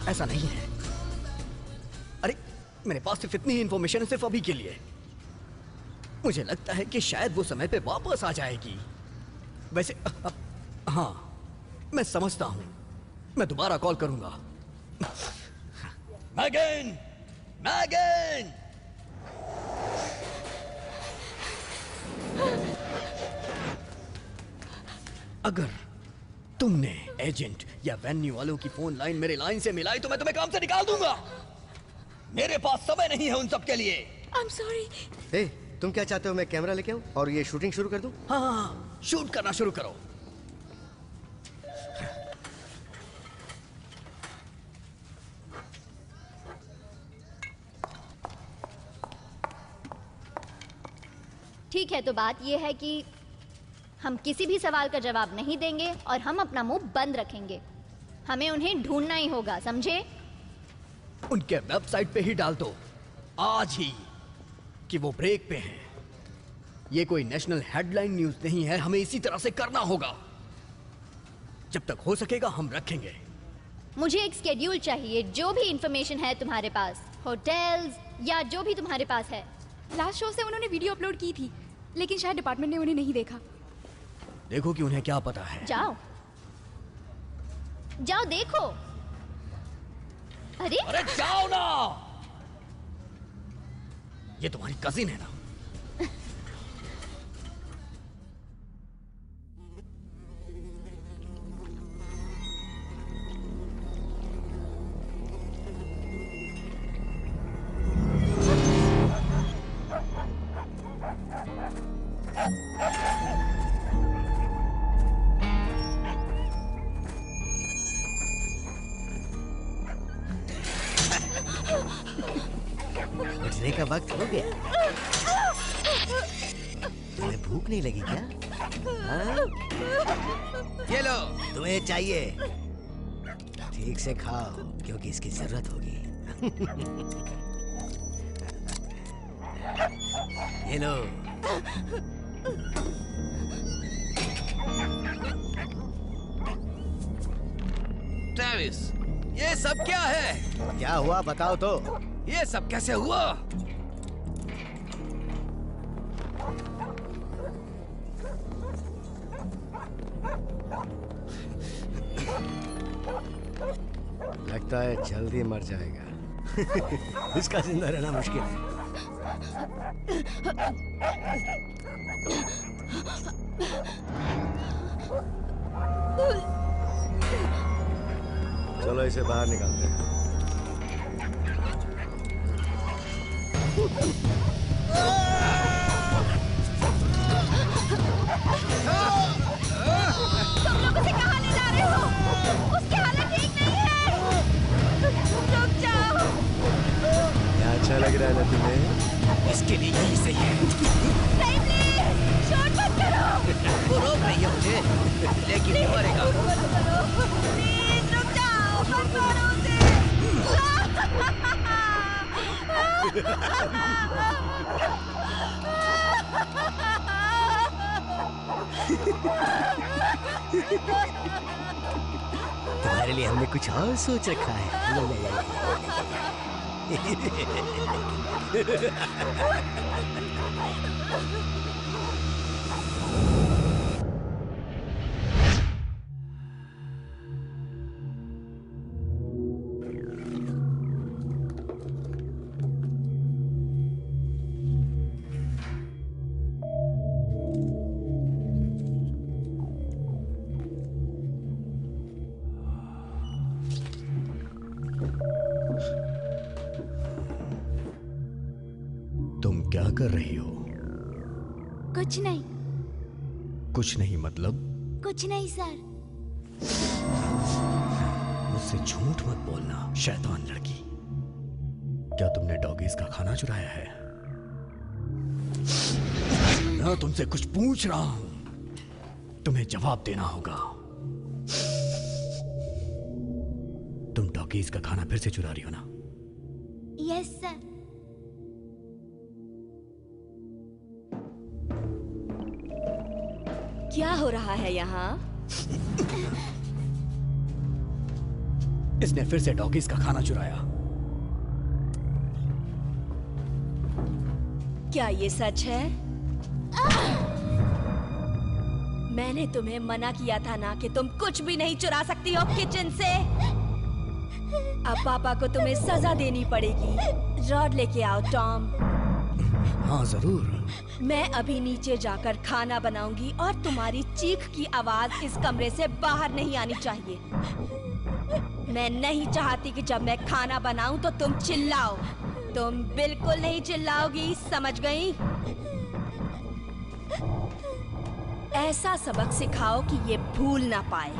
ऐसा नहीं है। अरे मेरे पास सिर्फ इतनी ही इंफॉर्मेशन है, सिर्फ अभी के लिए। मुझे लगता है कि शायद वो समय पे वापस आ जाएगी। वैसे हाँ, मैं समझता हूँ मैं दोबारा कॉल करूंगा। मैगन, मैगन! अगर तुमने एजेंट या वेन्यू वालों की फोन लाइन मेरे लाइन से मिलाई तो मैं तुम्हें काम से निकाल दूंगा। मेरे पास समय नहीं है उन सब के लिए। I'm sorry. ए, तुम क्या चाहते हो? मैं कैमरा लेके आऊं और ये शूटिंग शुरू कर दूं? हाँ, शूट करना शुरू करो। ठीक है, तो बात यह है कि हम किसी भी सवाल का जवाब नहीं देंगे और हम अपना मुंह बंद रखेंगे। हमें उन्हें ढूंढना ही होगा, समझे? उनके वेबसाइट पे ही डाल दो आज ही कि वो ब्रेक पे हैं। ये कोई नेशनल हेडलाइन न्यूज नहीं है, हमें इसी तरह से करना होगा। जब तक हो सकेगा हम रखेंगे। मुझे एक स्केड्यूल चाहिए, जो भी इंफॉर्मेशन है तुम्हारे पास, होटल्स या जो भी तुम्हारे पास है। लास्ट शो से उन्होंने वीडियो अपलोड की थी, लेकिन शायद डिपार्टमेंट ने उन्हें नहीं देखा। देखो कि उन्हें क्या पता है। जाओ जाओ देखो। अरे जाओ ना। ये तुम्हारी कजिन है ना? उठने का वक्त हो गया। तुम्हें भूख नहीं लगी क्या? हाँ? ये लो। तुम्हें चाहिए, ठीक से खाओ क्योंकि इसकी जरूरत होगी। ये लो। ट्रेविस, ये सब क्या है? क्या हुआ बताओ तो। ये सब कैसे हुआ? लगता है जल्दी मर जाएगा। इसका जिंदा रहना मुश्किल है। चलो इसे बाहर निकालते हैं। तुम लोग उसे कहाँ ले जा रहे हो? उसकी हालत ठीक नहीं है। रुक जाओ। क्या अच्छा लग रहा है ना तुम्हें? इसके लिए यही सही है। नहीं प्लीज, शॉट मत करो। वो रोक रही है मुझे, लेकिन नहीं मरेगा। प्लीज रुक जाओ, मत मारो उसे। तुम्हारे लिए हमने कुछ और सोच रखा है। तुम क्या कर रही हो? कुछ नहीं। कुछ नहीं मतलब? कुछ नहीं सर। मुझसे झूठ मत बोलना, शैतान लड़की। क्या तुमने डॉगीज का खाना चुराया है? मैं तुमसे कुछ पूछ रहा हूं, तुम्हें जवाब देना होगा। तुम डॉगीज का खाना फिर से चुरा रही हो ना? Yes sir. क्या हो रहा है यहाँ? इसने फिर से डॉगीज का खाना चुराया। क्या ये सच है? मैंने तुम्हें मना किया था ना कि तुम कुछ भी नहीं चुरा सकती हो किचन से। अब पापा को तुम्हें सजा देनी पड़ेगी। रॉड लेके आओ टॉम। हाँ जरूर। मैं अभी नीचे जाकर खाना बनाऊंगी और तुम्हारी चीख की आवाज इस कमरे से बाहर नहीं आनी चाहिए। मैं नहीं चाहती कि जब मैं खाना बनाऊं तो तुम चिल्लाओ। तुम बिल्कुल नहीं चिल्लाओगी, समझ गई? ऐसा सबक सिखाओ कि ये भूल ना पाए।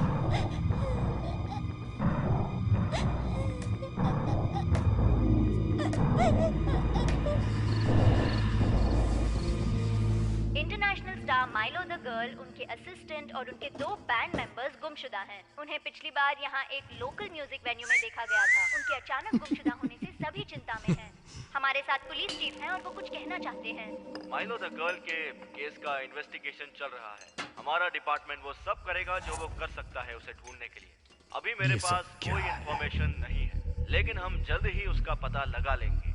International star Milo the girl, उनके असिस्टेंट और उनके 2 बैंड मेंबर्स गुमशुदा हैं। उन्हें पिछली बार यहाँ एक लोकल म्यूजिक वेन्यू में देखा गया था। उनके अचानक गुमशुदा होने से सभी चिंता में हैं। हमारे साथ पुलिस चीफ हैं और वो कुछ कहना चाहते हैं। माइलो द गर्ल के केस का इन्वेस्टिगेशन चल रहा है। हमारा डिपार्टमेंट वो सब करेगा जो वो कर सकता है उसे ढूंढने के लिए। अभी मेरे पास कोई इंफॉर्मेशन नहीं है, लेकिन हम जल्द ही उसका पता लगा लेंगे।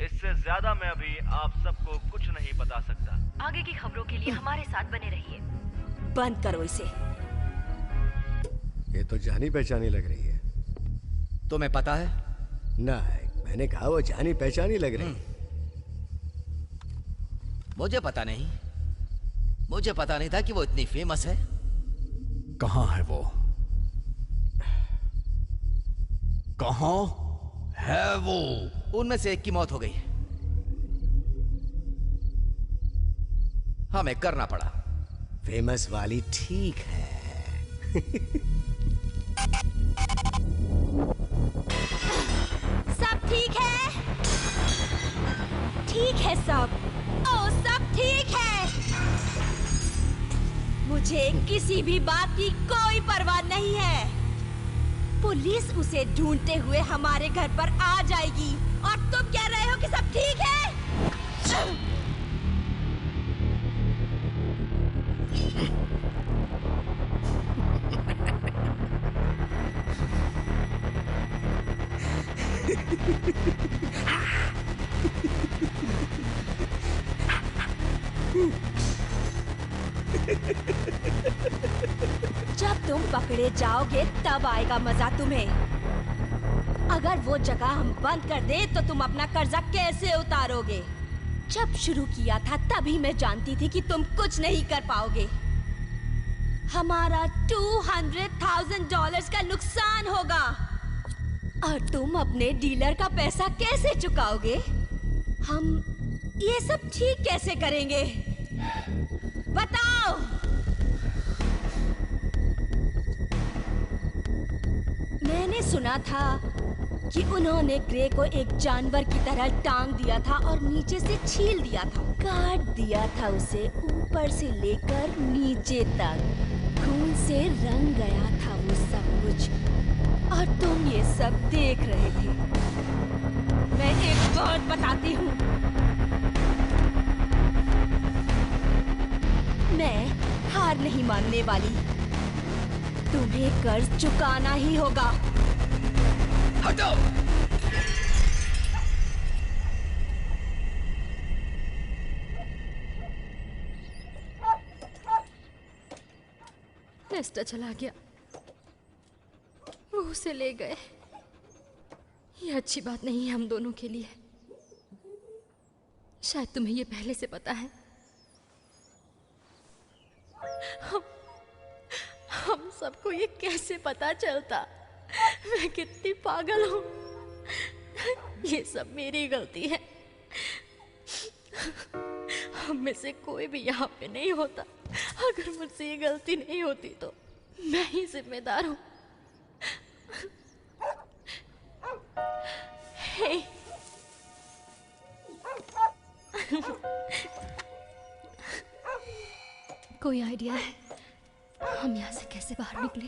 इससे ज्यादा मैं अभी आप सबको कुछ नहीं बता सकता। आगे की खबरों के लिए हमारे साथ बने रहिए। बंद करो इसे। ये तो जानी पहचानी लग रही है। तुम्हें पता है? ना, मैंने कहा वो जानी पहचानी लग रही है। मुझे पता नहीं। मुझे पता नहीं था कि वो इतनी फेमस है। कहाँ है वो? कहाँ है वो? उनमें से एक की मौत हो गई। हमें करना पड़ा। फेमस वाली ठीक है। सब ठीक है? ठीक है सब। ओ, सब ठीक है। मुझे किसी भी बात की कोई परवाह नहीं है। पुलिस उसे ढूंढते हुए हमारे घर पर आ जाएगी और तुम कह रहे हो कि सब ठीक है? जब तुम पकड़े जाओगे तब आएगा मजा तुम्हें। अगर वो जगह हम बंद कर दे तो तुम अपना कर्जा कैसे उतारोगे? जब शुरू किया था तभी मैं जानती थी कि तुम कुछ नहीं कर पाओगे। हमारा $200,000 का नुकसान होगा और तुम अपने डीलर का पैसा कैसे चुकाओगे? हम ये सब ठीक कैसे करेंगे? बताओ। मैंने सुना था कि उन्होंने ग्रे को एक जानवर की तरह टांग दिया था और नीचे से छील दिया था, काट दिया था उसे ऊपर से लेकर नीचे तक। खून से रंग गया था वो सब कुछ और तुम ये सब देख रहे थे। मैं एक बात बताती हूँ, मैं हार नहीं मानने वाली। तुम्हें कर्ज चुकाना ही होगा। हटो! लेस्टर चला गया, वो उसे ले गए। ये अच्छी बात नहीं है हम दोनों के लिए। शायद तुम्हें ये पहले से पता है। हम सबको ये कैसे पता चलता? मैं कितनी पागल हूँ। ये सब मेरी गलती है। हम में से कोई भी यहाँ पे नहीं होता। अगर मुझसे ये गलती नहीं होती तो मैं ही जिम्मेदार हूँ। हे कोई आइडिया है हम यहाँ से कैसे बाहर निकले?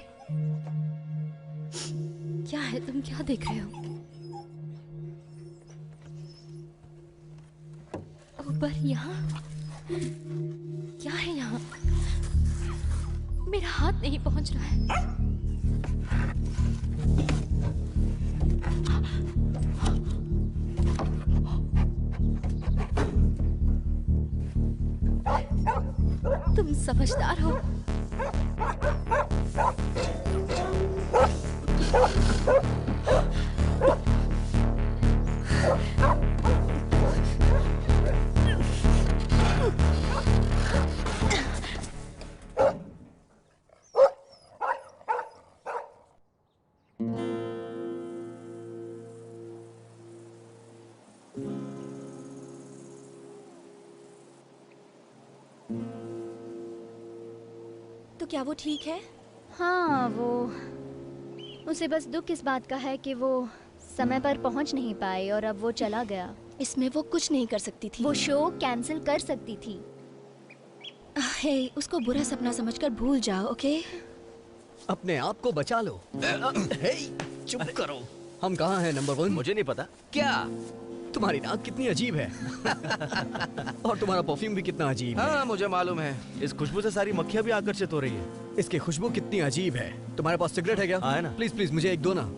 क्या है, तुम क्या देख रहे हो? ऊपर यहाँ क्या है? यहाँ मेरा हाथ नहीं पहुंच रहा है। तुम समझदार हो। तो क्या वो ठीक है? हाँ, उसे बस दुख इस बात का है कि वो समय पर पहुंच नहीं पाई और अब वो चला गया। इसमें वो कुछ नहीं कर सकती थी। वो शो कैंसिल कर सकती थी। हे, उसको बुरा सपना समझकर भूल जाओ, ओके? अपने आप को बचा लो। हे, चुप करो। हम कहाँ हैं नंबर 1? मुझे नहीं पता। क्या? तुम्हारी नाक कितनी अजीब है। और तुम्हारा परफ्यूम भी कितना अजीब है। हाँ, मुझे मालूम है। इस खुशबू से सारी मक्खियाँ भी आकर्षित हो रही है। इसकी खुशबू कितनी अजीब है। तुम्हारे पास सिगरेट है क्या? है ना। प्लीज प्लीज मुझे एक दो ना।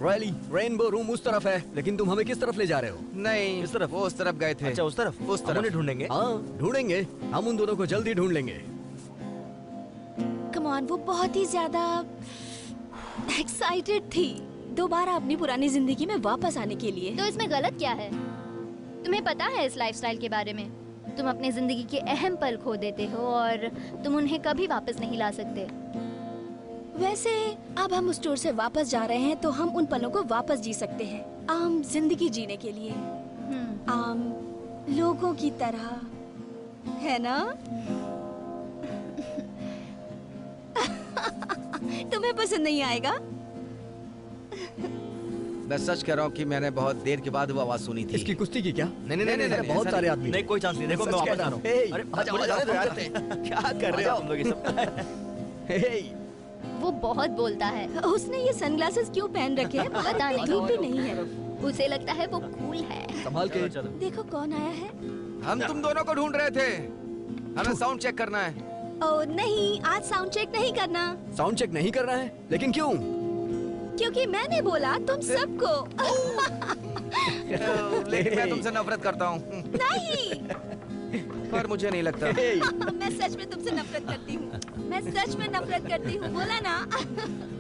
रैली, रेनबो रूम उस तरफ है, लेकिन तुम हमें किस तरफ ले जा रहे हो? नहीं, इस तरफ। वो उस तरफ गए थे। अच्छा, उस तरफ। उस तरफ। उन्हें ढूंढेंगे। हाँ, ढूंढेंगे। हम उन दोनों को जल्दी ढूंढ लेंगे। कम ऑन, वो बहुत ही ज्यादा एक्साइटेड थी दोबारा अपनी पुरानी जिंदगी में वापस आने के लिए। तो इसमें गलत क्या है? तुम्हें पता है इस लाइफस्टाइल के बारे में? तुम अपनी जिंदगी के अहम पल खो देते हो और तुम उन्हें कभी वापस नहीं ला सकते। वैसे अब हम उस टूर से वापस जा रहे हैं तो हम उन पलों को वापस जी सकते हैं, आम जिंदगी जीने के लिए, आम लोगों की तरह, है ना? तुम्हें पसंद नहीं आएगा? मैं सच कह रहा हूँ कि मैंने बहुत देर के बाद वो आवाज सुनी थी। इसकी कुश्ती की क्या? नहीं, बहुत सारे आदमी। नहीं, कोई चांस नहीं। देखो, मैं वापस आ रहा हूँ। अरे क्या कर रहे हो हम लोग ये सब? वो बहुत बोलता है। उसने ये सनग्लासेस क्यों पहन रखे हैं? पता नहीं। धूप भी नहीं है। उसे लगता है वो कूल है। संभाल के। देखो कौन आया है। हम तुम दोनों को ढूंढ रहे थे। हमें साउंड चेक करना है। ओह नहीं, आज साउंड चेक नहीं करना। साउंड चेक नहीं करना है? लेकिन क्यों? क्योंकि मैंने बोला तुम सबको। लेकिन मैं तुमसे नफरत करता हूँ। नहीं, पर मुझे नहीं लगता। मैं सच में तुमसे नफरत करती हूँ। मैं सच में नफरत करती हूँ, बोला ना।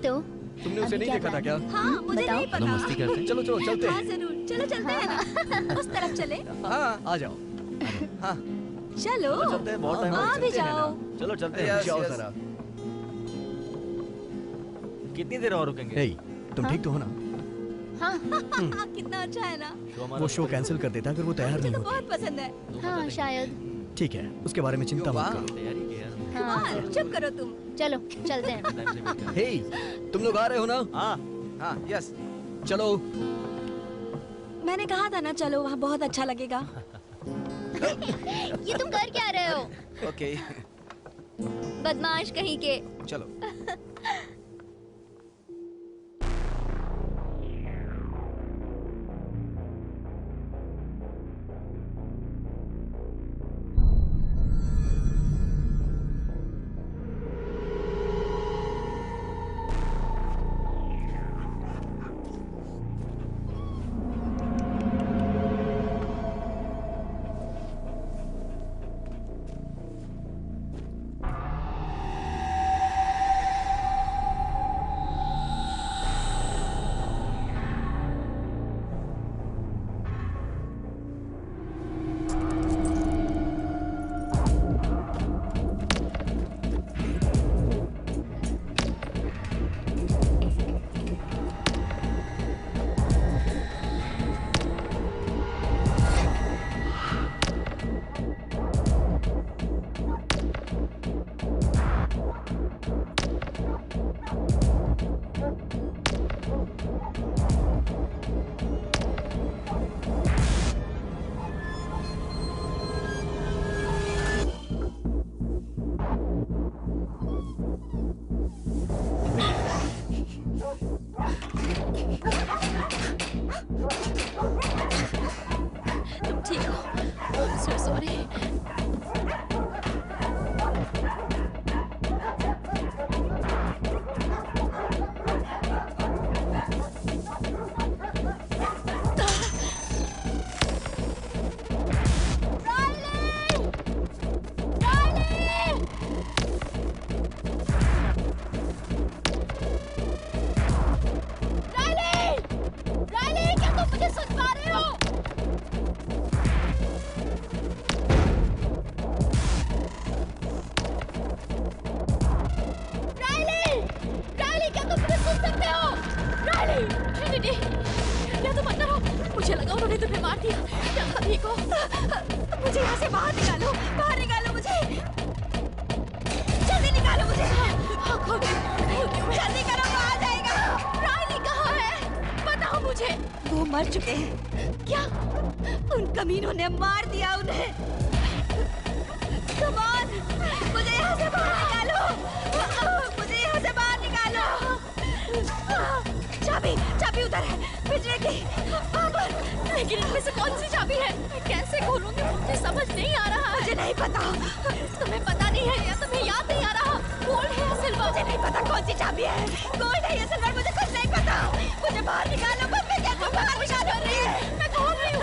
तो तुमने उसे नहीं देखा था क्या? हाँ, मुझे नहीं पता। मस्ती करते हैं। चलो चलो चलते हैं। हाँ जरूर, चलो चलते हैं ना। उस तरफ चले। हाँ, आ जाओ। हाँ, चलो। चलते हैं, बहुत टाइम आ भी जाओ। चलो चलते हैं। जाओ जरा। कितनी देर और रुकेंगे? हे, तुम ठीक तो हो ना? हाँ। कितना अच्छा है ना? वो शो कैंसिल कर देता अगर वो तैयार नहीं मुझे तो होती। बहुत पसंद है। हाँ, शायद। ठीक है, उसके बारे में चिंता मत करो। हाँ, चुप करो तुम। चलो चलते हैं। हे, तुम लोग आ रहे हो ना? हाँ, यस। चलो। मैंने कहा था ना, चलो वहाँ बहुत अच्छा लगेगा। ये तुम कर क्या रहे हो? ओके। बदमाश कहीं के। चलो। ट्रिनिटी, या तुम अंदर हो? मुझे लगा उन्होंने तुम्हें मार दिया। क्या ठीक हो? मुझे यहाँ से बाहर निकालो मुझे। जल्दी निकालो मुझे। जल्दी करो, वो आ जाएगा। राइली कहाँ है? बताओ मुझे। वो मर चुके हैं। क्या? उन कमीनों ने मार दिया उन्हें। Come on, मुझे यहाँ से बाहर निकालो। चाबी उधर है, पिंजरे की। लेकिन इनमें से कौन सी चाबी है? मैं कैसे खोलूंगी? मुझे समझ नहीं आ रहा है। मुझे नहीं पता। तुम्हें पता नहीं है या तुम्हें याद नहीं आ रहा? गोल्ड है या सिल्वर? मुझे नहीं पता कौन सी चाबी है। गोल्ड है या सिल्वर मुझे कुछ नहीं पता। मुझे बाहर निकालो। मैं कैसे बाहर निकालो? मैं खोल रही हूँ।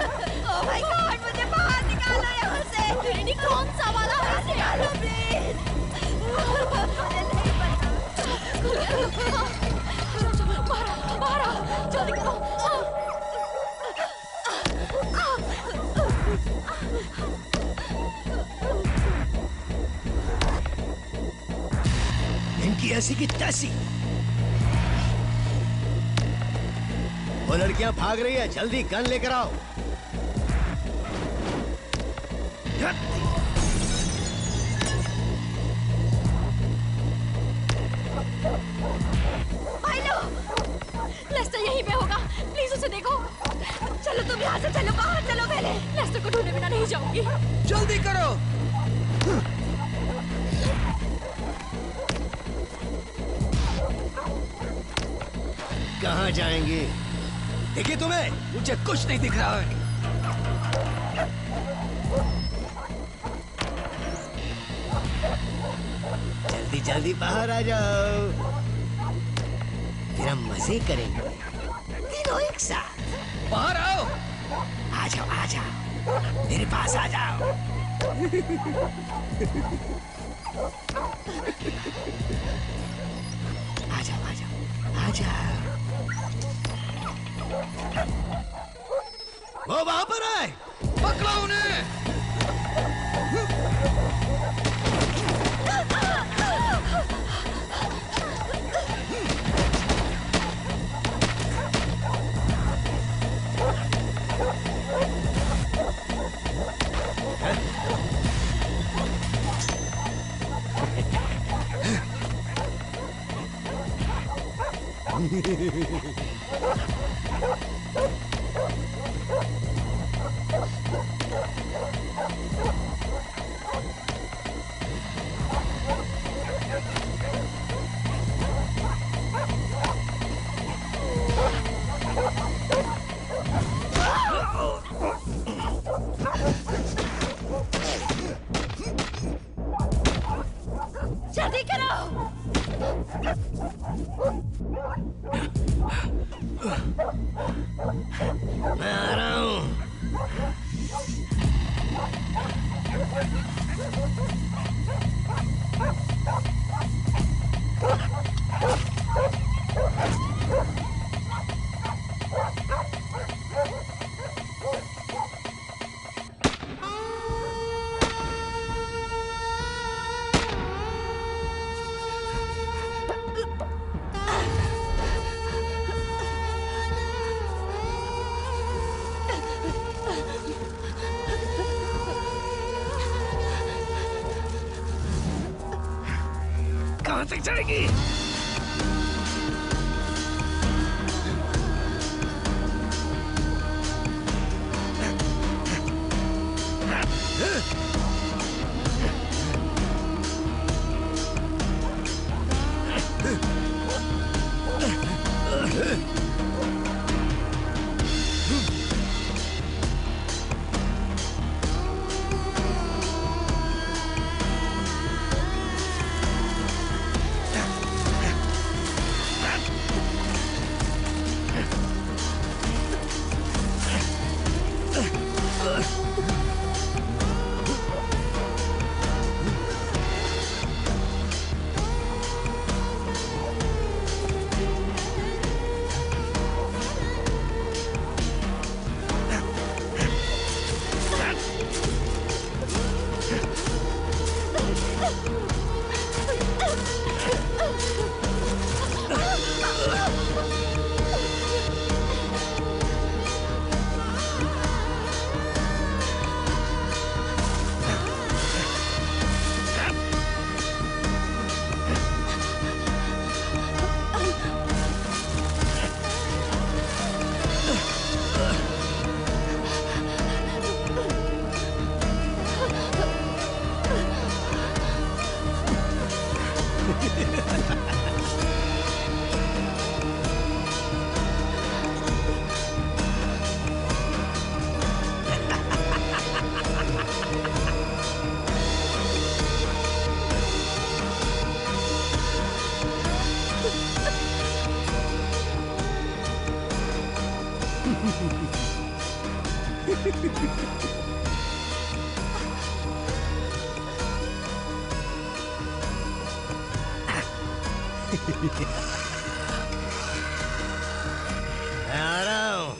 ओह माय गॉड, मुझे बाहर निकालो यहाँ से। ट्रिनिटी, कौन सा वाला है? निकालो प्लीज। मुझे नहीं पता। बाहर आओ, जल्दी करो। इनकी ऐसी की तैसी। वो लड़कियां भाग रही है, जल्दी गन लेकर आओ। लेस्टर यहीं पे होगा, प्लीज उसे देखो। चलो तुम यहाँ से चलो, बाहर चलो पहले। लेस्टर को ढूंढे बिना नहीं जाऊंगी। जल्दी करो। कहाँ जाएंगे? देखिए तुम्हें, मुझे कुछ नहीं दिख रहा है। जल्दी जल्दी बाहर आ जाओ, फिर हम मजे करेंगे तीनों एक साथ। बाहर आओ। आ जाओ, मेरे पास आ जाओ। आ जाओ। वो वहां पर है, पकड़ो उन्हें। जल्दी करो। मैं आ रहा हूँ। कहाँ तक जाएगी? मैं आ रहा हूं।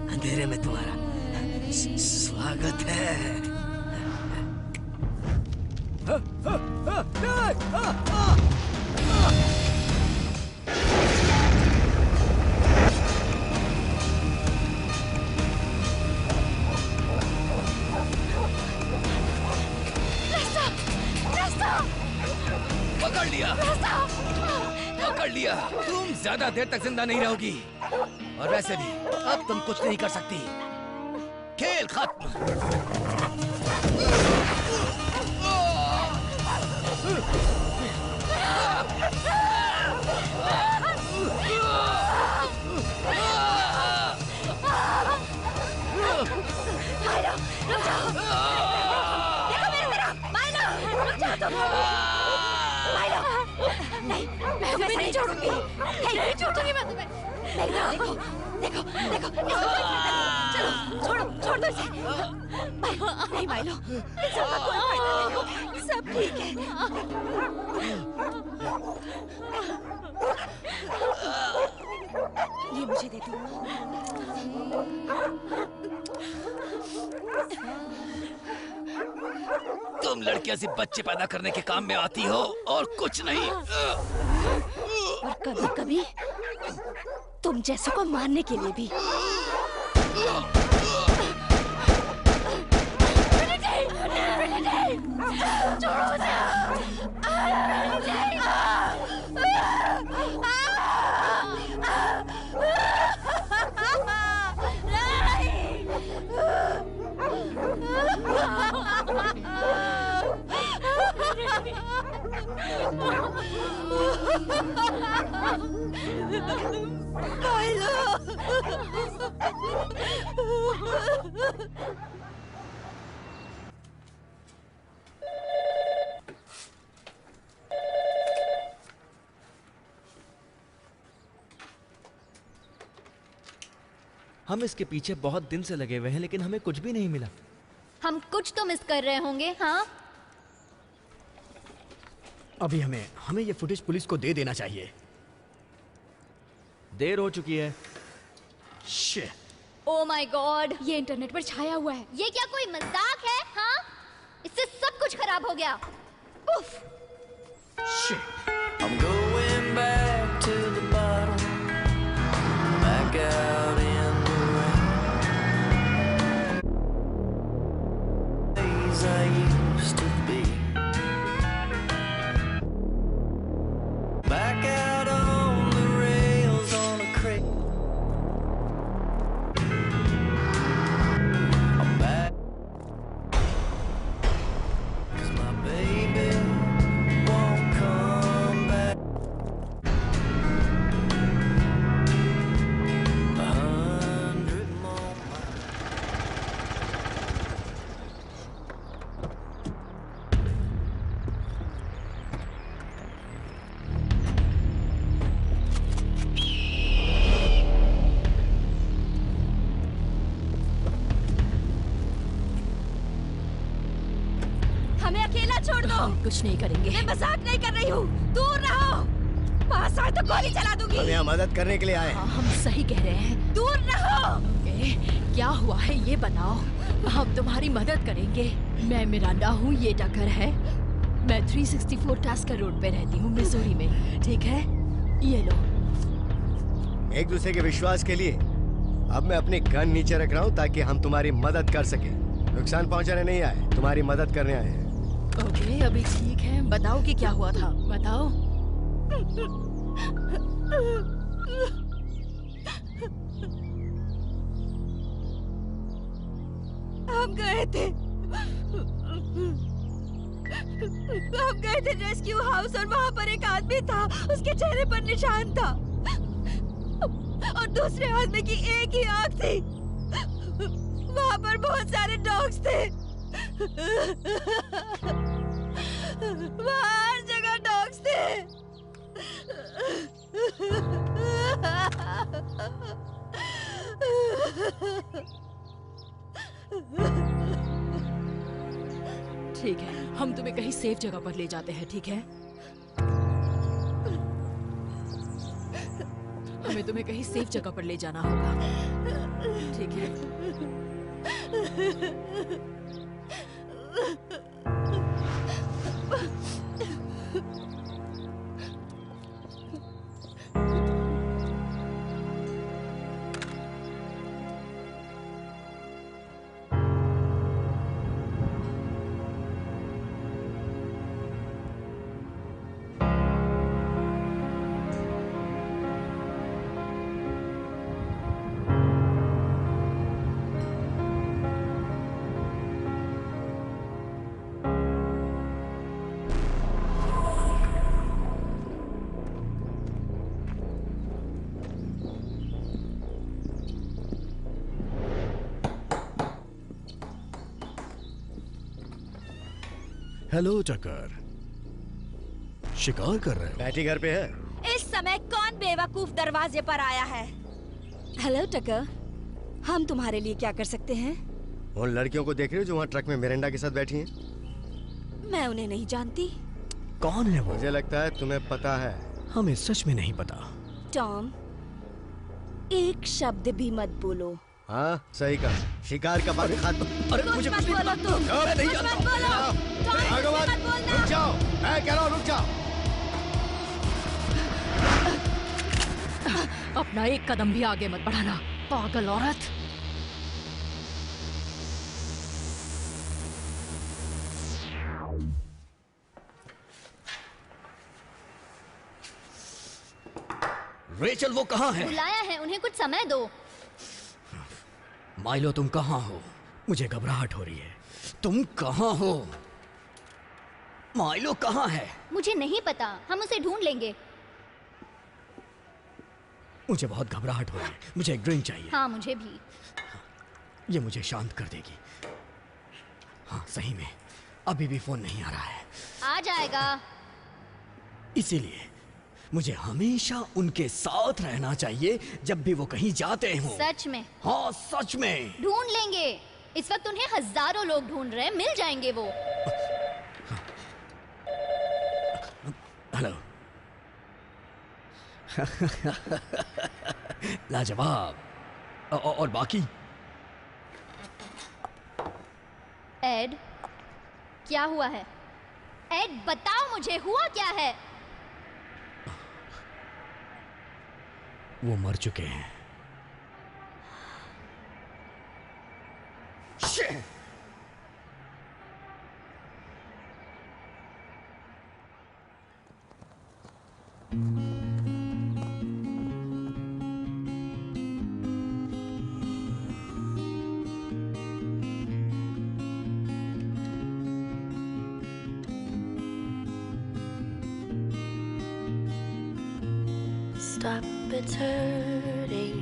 अंधेरे में तुम्हारा स्वागत है। पकड़ लिया, पकड़ लिया। तुम ज्यादा देर तक जिंदा नहीं रहोगी, और वैसे भी अब तुम कुछ नहीं कर सकती। खेल खत्म। देखो मेरी तरफ, माइलो, रुक जाओ तुम। माइलो, नहीं, मैं तुम्हें नहीं छोड़ूंगी। नहीं छोड़ूंगी मैं तुम्हें। मेरी तरफ देखो, देखो, देखो, चलो, छोड़ो, छोड़ दो इसे। नहीं माइलो, इन सबका कोई फायदा नहीं हो, सब ठीक है। ये मुझे दे दो। तुम लड़कियां सिर्फ बच्चे पैदा करने के काम में आती हो और कुछ नहीं। और कभी-कभी तुम जैसों को मारने के लिए भी। छोड़ो मुझे। हम इसके पीछे बहुत दिन से लगे हुए हैं लेकिन हमें कुछ भी नहीं मिला। हम कुछ तो मिस कर रहे होंगे। हाँ, अभी हमें ये फुटेज पुलिस को दे देना चाहिए। देर हो चुकी है। ओ माय गॉड, ये इंटरनेट पर छाया हुआ है। ये क्या कोई मजाक है? हाँ, इससे सब कुछ खराब हो गया। उफ। I'm going back to the bottom, back out in the rain. Days I used to be, back out on the rails on a crate. I'm back, 'cause my baby won't come back. 100 more miles. हमें अकेला छोड़ दो। हम कुछ नहीं करेंगे। मैं मजाक नहीं कर रही हूँ, दूर रहो। पास आए तो गोली चला दूंगी। हम यहाँ मदद करने के लिए आए हैं। हाँ, हम सही कह रहे हैं। दूर रहो। क्या हुआ है ये बताओ, हम तुम्हारी मदद करेंगे। मैं मिरांडा हूँ, ये टकर है। मैं 364 टास्कर रोड पे रहती हूँ, मिसूरी में। ठीक है, ये लो। एक दूसरे के विश्वास के लिए अब मैं अपनी गन नीचे रख रहा हूँ ताकि हम तुम्हारी मदद कर सके। नुकसान पहुंचाने नहीं आए, तुम्हारी मदद करने आए हैं। ओके, अभी ठीक है। बताओ कि क्या हुआ था, बताओ। हम गए थे रेस्क्यू हाउस और वहाँ पर एक आदमी था, उसके चेहरे पर निशान था और दूसरे आदमी की एक ही आंख थी। वहाँ पर बहुत सारे डॉग्स थे। वहाँ हर जगह डॉग्स थे। ठीक है, हम तुम्हें कहीं सेफ जगह पर ले जाते हैं, ठीक है? हमें तुम्हें कहीं सेफ जगह पर ले जाना होगा, ठीक है? हेलो चकर, शिकार कर रहे हो? बैठी घर पे है। इस समय कौन बेवकूफ दरवाजे पर आया है? हेलो टकर, हम तुम्हारे लिए क्या कर सकते हैं? उन लड़कियों को देख रहे हो जो वहाँ ट्रक में मिरांडा के साथ बैठी हैं? मैं उन्हें नहीं जानती। कौन है वो? मुझे लगता है तुम्हें पता है। हमें सच में नहीं पता। टॉम, एक शब्द भी मत बोलो। हाँ, सही कहा। शिकार का बात खात। अरे मुझे कुछ मत बोलो तुम। मैं नहीं कुछ मत बोलो। भगवान, रुक जाओ। मैं कह रहा हूँ रुक जाओ। अपना एक कदम भी आगे मत बढ़ाना, पागल औरत। रेचल, वो कहाँ है? बुलाया है, उन्हें कुछ समय दो। माइलो, तुम कहाँ हो? मुझे घबराहट हो रही है। तुम कहाँ हो? माइलो कहाँ है? मुझे नहीं पता, हम उसे ढूंढ लेंगे। मुझे बहुत घबराहट हो रही है, मुझे एक ड्रिंक चाहिए। हाँ, मुझे भी। ये मुझे शांत कर देगी। हाँ, सही में अभी भी फोन नहीं आ रहा है। आ जाएगा। इसीलिए मुझे हमेशा उनके साथ रहना चाहिए जब भी वो कहीं जाते हो। सच में? हाँ सच में। ढूंढ लेंगे। इस वक्त उन्हें हजारों लोग ढूंढ रहे हैं, मिल जाएंगे वो। हेलो। लाजवाब। और बाकी? एड, क्या हुआ है? एड बताओ मुझे, हुआ क्या है? वो मर चुके हैं। Stop it's hurting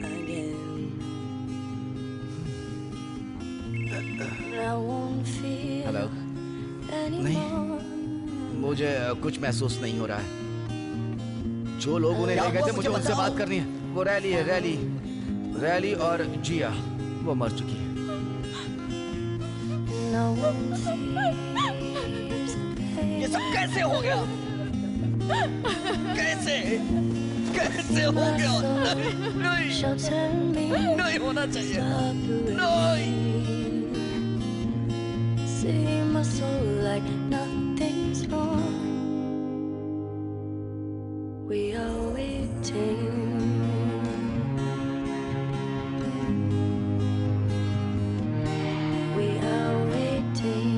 again. I won't feel hello. anymore. मुझे कुछ महसूस नहीं हो रहा है। जो लोग उन्हें ले गए थे मुझे उनसे बात करनी है। वो रैली है, रैली और जिया वो मर चुकी है। No one sees the pain. ये सब कैसे हो गया? कैसे हो गया? नहीं होना चाहिए। नहीं। See my soul like nothing's wrong. We are waiting. We are waiting.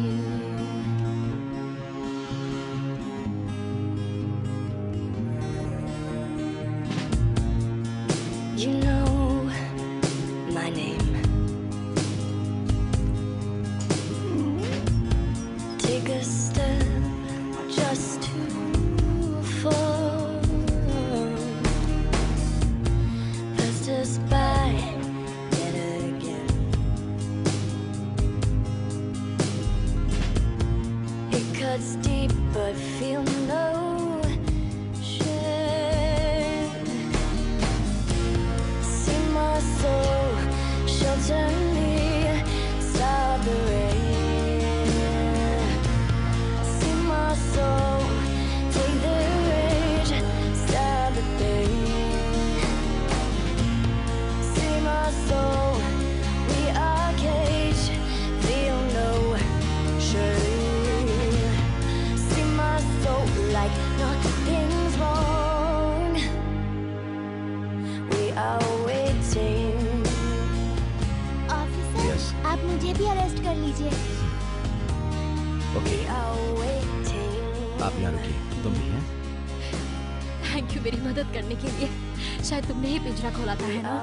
You know my name. Take a step just too far. Passed us by yet again. It cuts deep, but feel no shame. See my soul shelter me, stop the rain. See my soul take the rage, stop the pain. See my soul, we are caged, feel no shame. See my soul like nothing's wrong. We are waiting. Officer, Yes. आप मुझे भी arrest कर लीजिए। Okay, We are waiting. आप यहाँ रुकिए। तुम भी हैं? थैंक यू मेरी मदद करने के लिए। शायद तुमने ही पिंजरा खोला था, है ना?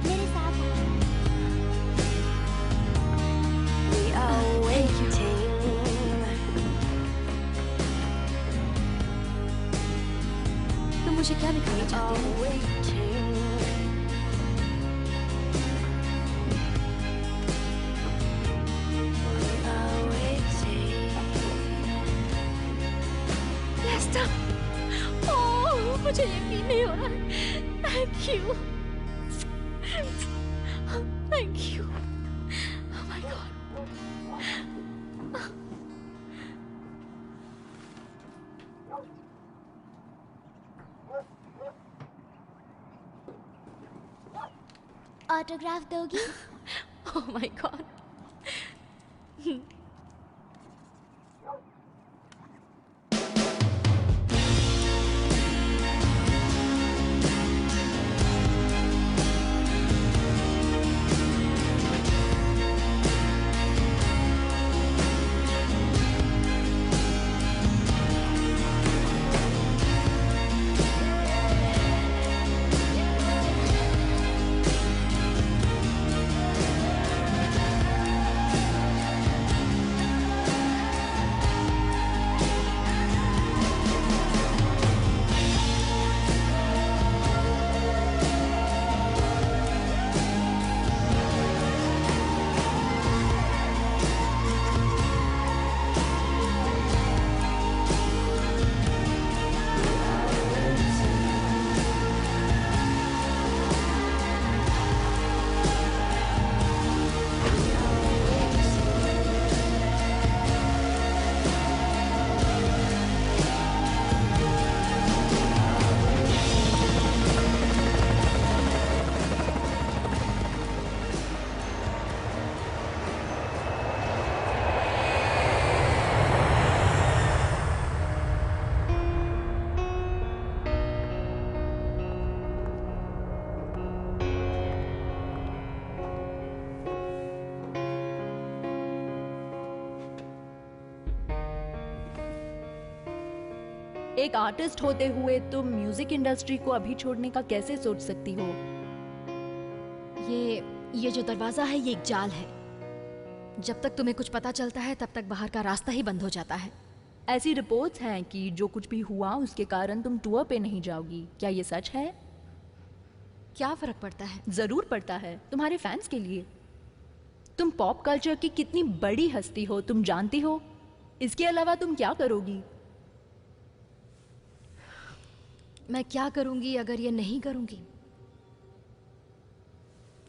मेरे साथ We are waiting. तुम मुझे क्या दिखाना चाहती हो? लेस्टर! ओह, मुझे यकीन नहीं हो रहा। Thank you. Thank you. Oh my God. Autograph दोगी? Oh my God. एक आर्टिस्ट होते हुए तुम म्यूजिक इंडस्ट्री को अभी छोड़ने का कैसे सोच सकती हो? ये जो दरवाजा है ये एक जाल है। जब तक तुम्हें कुछ पता चलता है तब तक बाहर का रास्ता ही बंद हो जाता है। ऐसी रिपोर्ट्स हैं कि जो कुछ भी हुआ उसके कारण तुम टूर पे नहीं जाओगी। क्या ये सच है? क्या फर्क पड़ता है? जरूर पड़ता है, तुम्हारे फैंस के लिए। तुम पॉप कल्चर की कितनी बड़ी हस्ती हो, तुम जानती हो। इसके अलावा तुम क्या करोगी? मैं क्या करूंगी अगर ये नहीं करूंगी?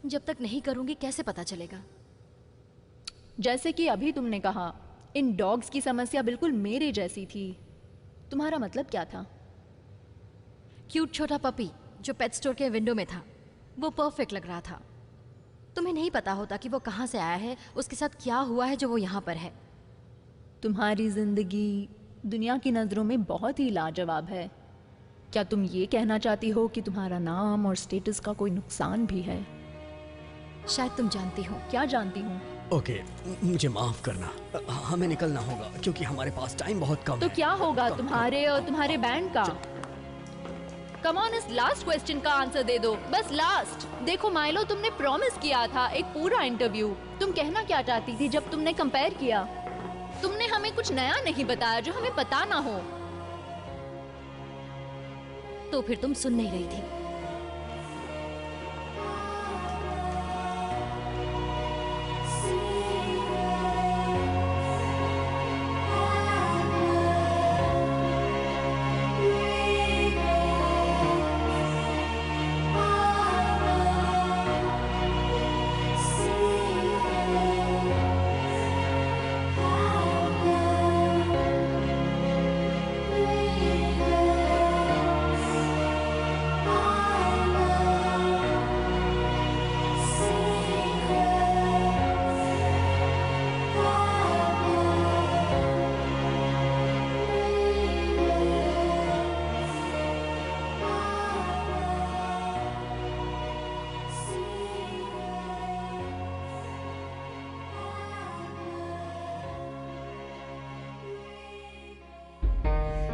जब तक नहीं करूंगी कैसे पता चलेगा? जैसे कि अभी तुमने कहा, इन डॉग्स की समस्या बिल्कुल मेरे जैसी थी। तुम्हारा मतलब क्या था? क्यूट छोटा पपी जो पेट स्टोर के विंडो में था, वो परफेक्ट लग रहा था। तुम्हें नहीं पता होता कि वो कहाँ से आया है, उसके साथ क्या हुआ है जो वो यहाँ पर है। तुम्हारी जिंदगी दुनिया की नज़रों में बहुत ही लाजवाब है। क्या तुम ये कहना चाहती हो कि तुम्हारा नाम और स्टेटस का कोई नुकसान भी है? शायद तुम जानती हो। क्या जानती हूँ? ओके, मुझे माफ करना, हमें निकलना होगा क्योंकि हमारे पास टाइम बहुत कम तो है। क्या होगा तुम्हारे और तुम्हारे बैंड का? कम ऑन, इस लास्ट क्वेश्चन का आंसर दे दो, बस लास्ट। देखो माइलो, तुमने प्रॉमिस किया था एक पूरा इंटरव्यू। तुम कहना क्या चाहती थी जब तुमने कंपेयर किया? तुमने हमें कुछ नया नहीं बताया जो हमें पता ना हो। तो फिर तुम सुन नहीं रही थी।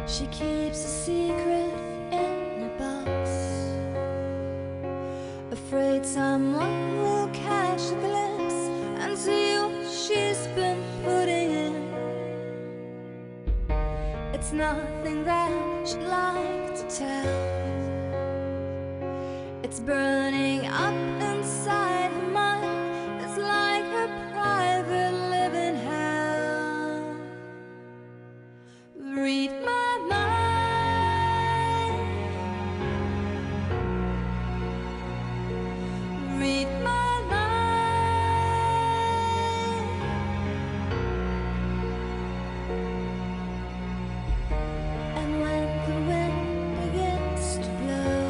She keeps a secret in a box, afraid someone will catch a glimpse and see what she's been putting in. It's nothing that she'd like to tell. It's burning up inside her mind. It's like her private living hell. Read my read my mind. And when the wind begins to blow,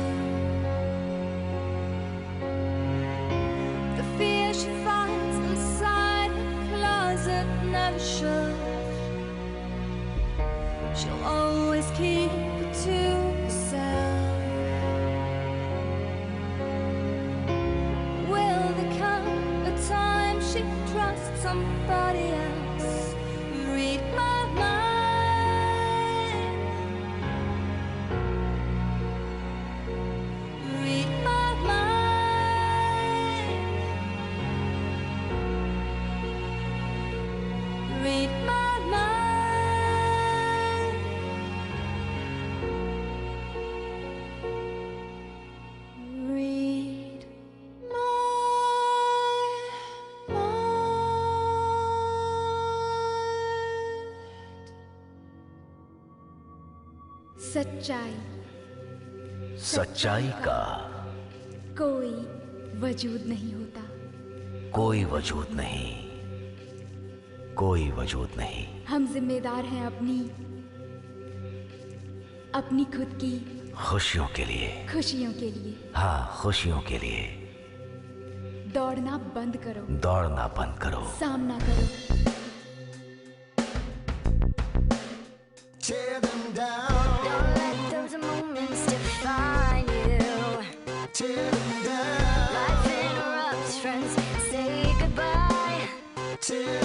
the fear she finds inside her closet never shows. She'll always keep it to herself. Time she trusts somebody else. Read my mind. Read my mind. Read my mind. Read सच्चाई। सच्चाई का कोई वजूद नहीं होता। कोई वजूद नहीं, कोई वजूद नहीं। हम जिम्मेदार हैं अपनी खुद की खुशियों के लिए। खुशियों के लिए। हाँ, खुशियों के लिए। दौड़ना बंद करो। दौड़ना बंद करो। सामना करो। Tear them down. Don't let those moments define you. Tear them down. Life interrupts, friends say goodbye. Tear